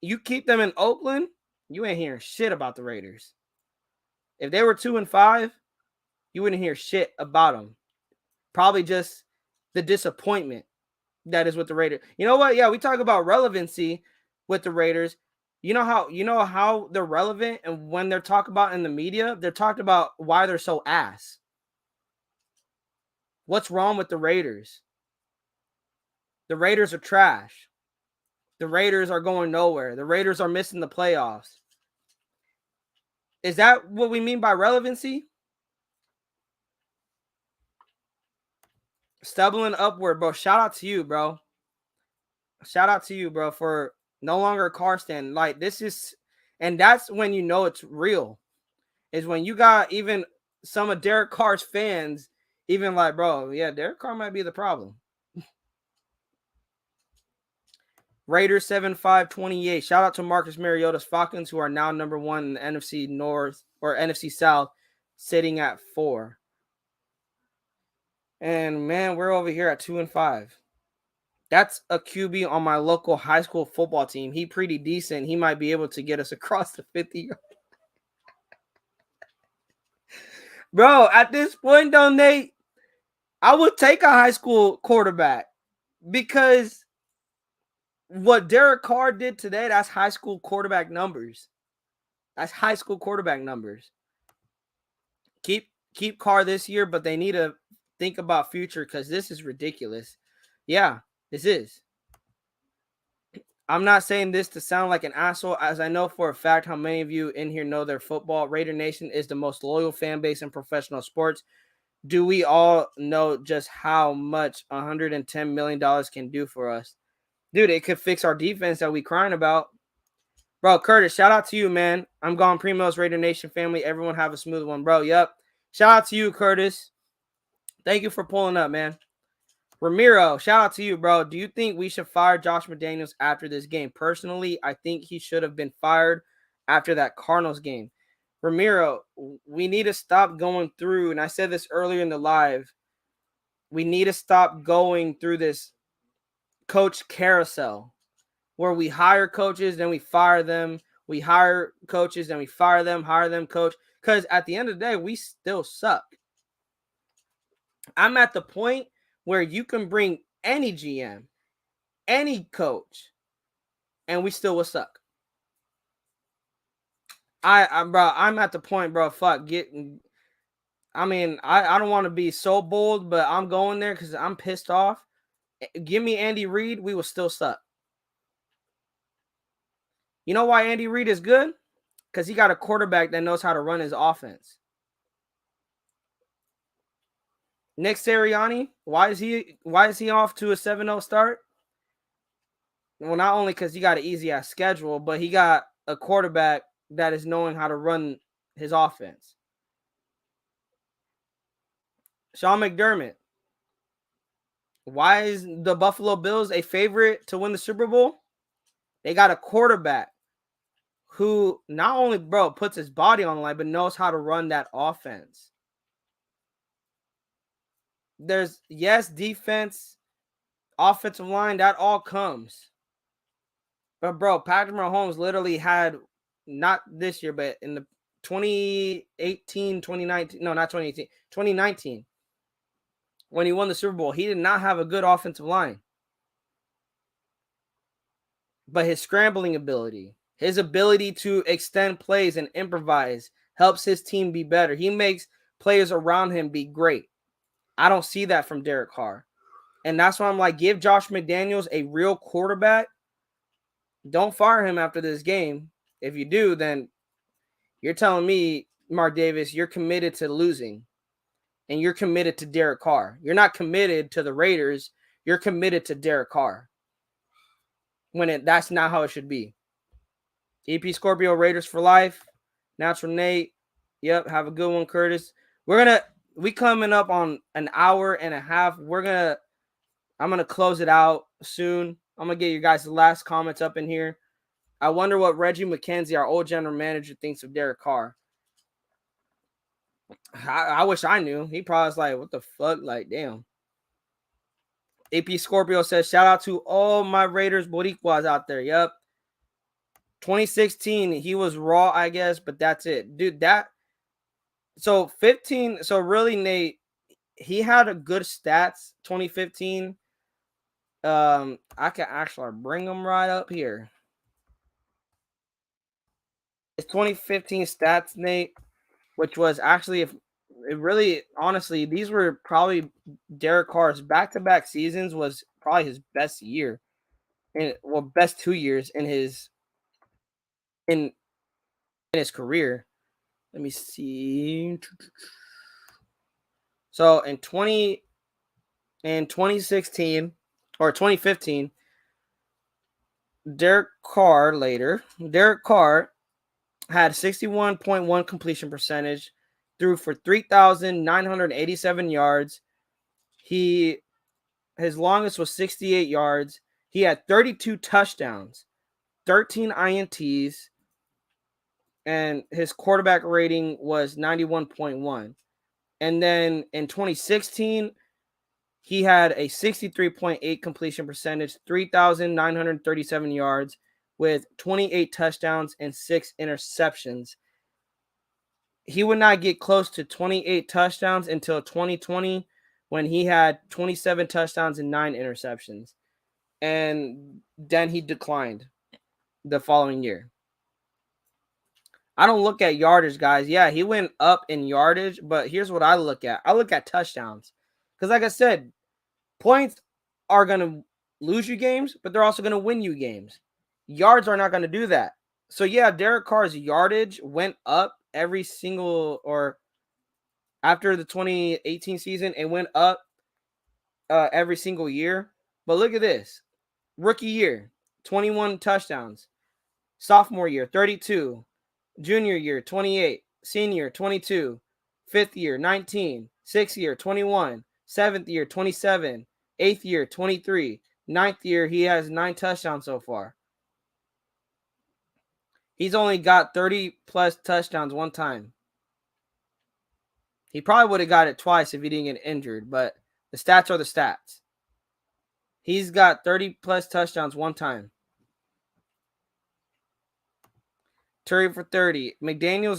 You keep them in Oakland, you ain't hearing shit about the Raiders. If they were 2-5, you wouldn't hear shit about them. Probably just the disappointment that is with the Raiders. You know what? Yeah, we talk about relevancy with the Raiders. You know how they're relevant, and when they're talked about in the media, they're talked about why they're so ass. What's wrong with the Raiders? The Raiders are trash. The Raiders are going nowhere. The Raiders are missing the playoffs. Is that what we mean by relevancy? Stumbling upward, bro. Shout out to you, bro. Shout out to you, bro, for no longer a Carr stand. Like, this is, and that's when you know it's real. Is when you got even some of Derek Carr's fans even like, bro, yeah, Derek Carr might be the problem. Raiders 7-5-28. Shout out to Marcus Mariota's Falcons, who are now number 1 in the NFC North or NFC South, sitting at 4. And man, we're over here at 2-5. That's a QB on my local high school football team. He pretty decent. He might be able to get us across the 50. Bro, at this point, though, Nate, I would take a high school quarterback because what Derek Carr did today, that's high school quarterback numbers. That's high school quarterback numbers. Keep Carr this year, but they need to think about future because this is ridiculous. Yeah, this is. I'm not saying this to sound like an asshole, as I know for a fact how many of you in here know their football. Raider Nation is the most loyal fan base in professional sports. Do we all know just how much $110 million can do for us? Dude, it could fix our defense that we crying about. Bro, Curtis, shout out to you, man. I'm gone Primos, Raider Nation family. Everyone have a smooth one, bro. Yep. Shout out to you, Curtis. Thank you for pulling up, man. Ramiro, shout out to you, bro. Do you think we should fire Josh McDaniels after this game? Personally, I think he should have been fired after that Cardinals game. Ramiro, we need to stop going through, and I said this earlier in the live, we need to stop going through this coach carousel where we hire coaches, then we fire them. We hire coaches, then we fire them, hire them, coach. Because at the end of the day, we still suck. I'm at the point where you can bring any GM, any coach, and we still will suck. I'm at the point, bro. Fuck, I don't want to be so bold, but I'm going there because I'm pissed off. Give me Andy Reid, we will still suck. You know why Andy Reid is good? Because he got a quarterback that knows how to run his offense. Nick Sirianni, why is he off to a 7-0 start? Well, not only because he got an easy ass schedule, but he got a quarterback that is knowing how to run his offense. Sean McDermott, why is the Buffalo Bills a favorite to win the Super Bowl? They got a quarterback who not only, bro, puts his body on the line, but knows how to run that offense. There's, yes, defense, offensive line, that all comes. But, bro, Patrick Mahomes literally had not this year, but in the 2018, 2019, no, not 2018, 2019, when he won the Super Bowl, he did not have a good offensive line. But his scrambling ability, his ability to extend plays and improvise helps his team be better. He makes players around him be great. I don't see that from Derek Carr. And that's why I'm like, give Josh McDaniels a real quarterback. Don't fire him after this game. If you do, then you're telling me, Mark Davis, you're committed to losing. And you're committed to Derek Carr. You're not committed to the Raiders. You're committed to Derek Carr. That's not how it should be. EP Scorpio, Raiders for life. Natural Nate. Yep, have a good one, Curtis. We coming up on an hour and a half. I'm gonna close it out soon. I'm gonna get you guys the last comments up in here. I wonder what Reggie McKenzie, our old general manager, thinks of Derek Carr. I wish I knew. He probably was like, what the fuck? Like, damn. AP Scorpio says, shout out to all my Raiders Boricuas out there. Yep. 2016, he was raw, I guess, but that's it. Dude, so 15, so really, Nate, he had a good stats, 2015. I can actually bring them right up here. It's 2015 stats, Nate, which was actually, if it really, honestly, these were probably Derek Carr's back-to-back seasons was probably his best year, best 2 years in his career. Let me see. So in 2016 or 2015, Derek Carr had 61.1 completion percentage, threw for 3,987 yards. His longest was 68 yards. He had 32 touchdowns, 13 INTs, and his quarterback rating was 91.1. And then in 2016, he had a 63.8 completion percentage, 3,937 yards with 28 touchdowns and 6 interceptions. He would not get close to 28 touchdowns until 2020 when he had 27 touchdowns and 9 interceptions. And then he declined the following year. I don't look at yardage, guys. Yeah, he went up in yardage, but here's what I look at. I look at touchdowns. Because like I said, points are going to lose you games, but they're also going to win you games. Yards are not going to do that. So, yeah, Derek Carr's yardage went up every single, or after the 2018 season, it went up every single year. But look at this. Rookie year, 21 touchdowns. Sophomore year, 32. Junior year, 28. Senior, 22. Fifth year, 19. Sixth year, 21. Seventh year, 27. Eighth year, 23. Ninth year, he has 9 touchdowns so far. He's only got 30-plus touchdowns one time. He probably would have got it twice if he didn't get injured, but the stats are the stats. He's got 30-plus touchdowns one time. Terry for 30. McDaniels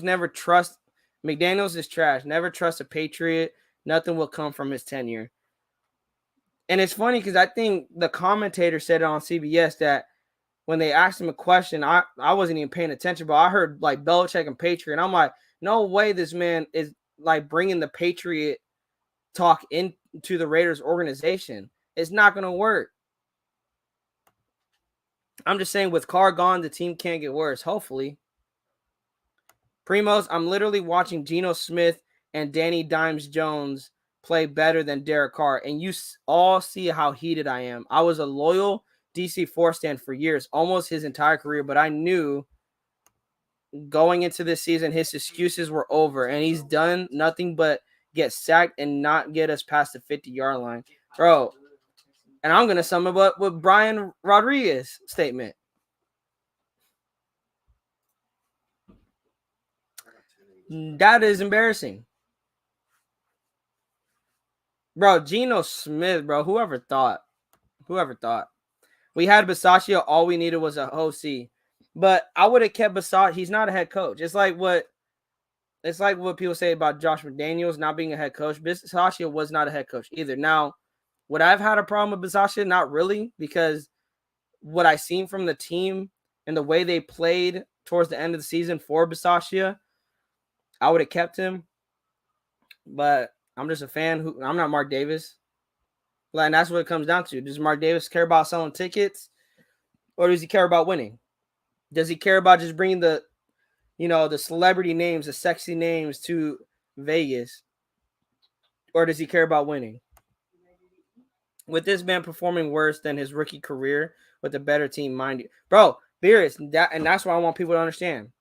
is trash. Never trust a Patriot. Nothing will come from his tenure. And it's funny because I think the commentator said it on CBS that when they asked him a question, I wasn't even paying attention, but I heard like Belichick and Patriot. And I'm like, no way this man is like bringing the Patriot talk into the Raiders organization. It's not going to work. I'm just saying with Carr gone, the team can't get worse. Hopefully. Primos, I'm literally watching Geno Smith and Danny Dimes Jones play better than Derek Carr. And you all see how heated I am. I was a loyal DC4 stand for years, almost his entire career. But I knew going into this season, his excuses were over. And he's done nothing but get sacked and not get us past the 50-yard line. Bro, and I'm going to sum it up with Brian Rodriguez's statement. That is embarrassing. Bro, Geno Smith, bro. Whoever thought? We had Bisaccia. All we needed was a OC. But I would have kept Basad. He's not a head coach. It's like what people say about Josh McDaniels not being a head coach. Bisaccia was not a head coach either. Now, would I have had a problem with Bisaccia? Not really, because what I seen from the team and the way they played towards the end of the season for Bisaccia, I would have kept him. But I'm just a fan. I'm not Mark Davis. And that's what it comes down to. Does Mark Davis care about selling tickets, or does he care about winning? Does he care about just bringing the celebrity names, the sexy names to Vegas, or does he care about winning? With this man performing worse than his rookie career with a better team, mind you, bro, Beerus, and that's what I want people to understand.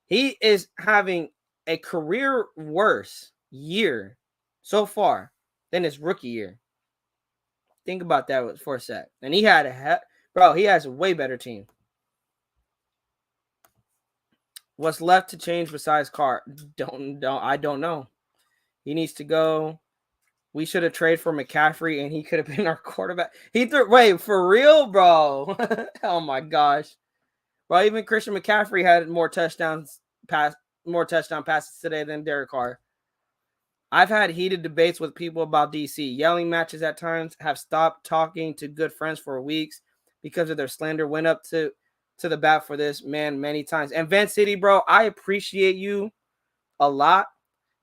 He is having a career worse year so far than his rookie year. Think about that for a sec. And he has a way better team. What's left to change besides Carr? I don't know. He needs to go. We should have traded for McCaffrey, and he could have been our quarterback. Wait, for real, bro? Oh my gosh, bro! Even Christian McCaffrey had more touchdown passes today than Derek Carr. I've had heated debates with people about DC. Yelling matches at times. Have stopped talking to good friends for weeks because of their slander. Went up to the bat for this man many times. And Van City, bro, I appreciate you a lot,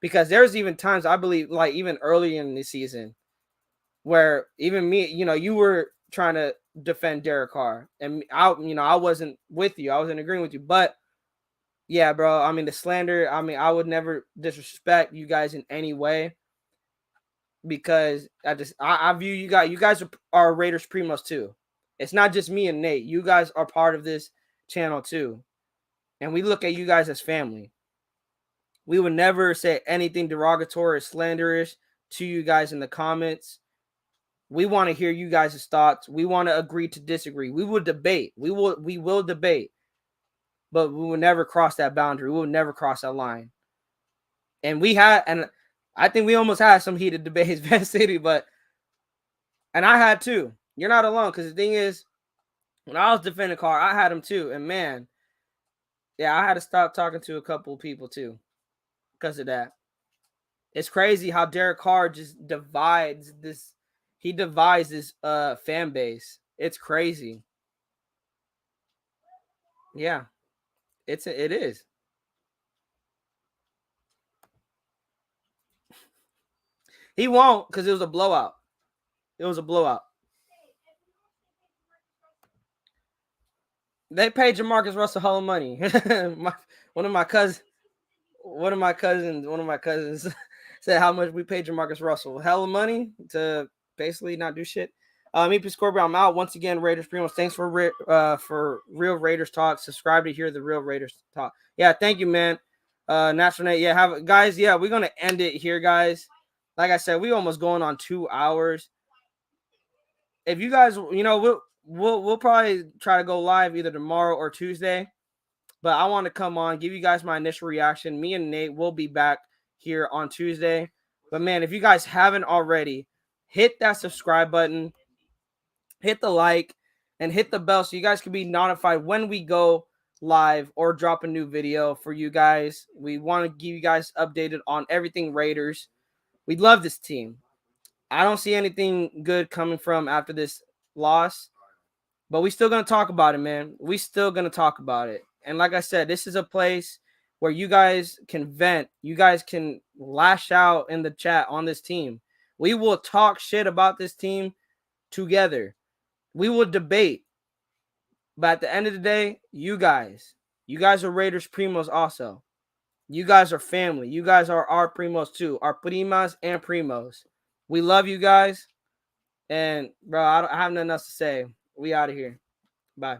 because there's even times, I believe, like even early in the season, where even me, you were trying to defend Derek Carr, and I wasn't with you. I wasn't agreeing with you, but yeah, bro. I mean, the slander. I mean, I would never disrespect you guys in any way, because I view you guys. You guys are Raiders primos too. It's not just me and Nate. You guys are part of this channel too, and we look at you guys as family. We would never say anything derogatory or slanderous to you guys in the comments. We want to hear you guys' thoughts. We want to agree to disagree. We will debate. We will debate. But we will never cross that boundary. We will never cross that line. And I think we almost had some heated debates, Van City, and I had too. You're not alone, because the thing is, when I was defending Carr, I had him too. And man, yeah, I had to stop talking to a couple of people too because of that. It's crazy how Derek Carr just divides this. He divides this fan base. It's crazy. Yeah, it is. He won't, because it was a blowout. It was a blowout. They paid Jamarcus Russell hell of money. One of my cousins said how much we paid Jamarcus Russell. Hell of money to basically not do shit. EP Scorpion, I'm out. Once again, Raiders Primos. Thanks for Real Raiders Talk. Subscribe to hear the Real Raiders Talk. Yeah, thank you, man. National Nate. Yeah, guys, yeah, we're gonna end it here, guys. Like I said, we almost going on 2 hours. If you guys, we'll probably try to go live either tomorrow or Tuesday. But I want to come on, give you guys my initial reaction. Me and Nate will be back here on Tuesday. But man, if you guys haven't already, hit that subscribe button, hit the like, and hit the bell so you guys can be notified when we go live or drop a new video for you guys. We want to give you guys updated on everything Raiders. We love this team. I don't see anything good coming from after this loss, but we still going to talk about it, man. We still going to talk about it. And like I said, this is a place where you guys can vent. You guys can lash out in the chat on this team. We will talk shit about this team together. We will debate. But at the end of the day, you guys are Raiders primos also. You guys are family. You guys are our primos too. Our primas and primos. We love you guys. And, bro, I have nothing else to say. We out of here. Bye.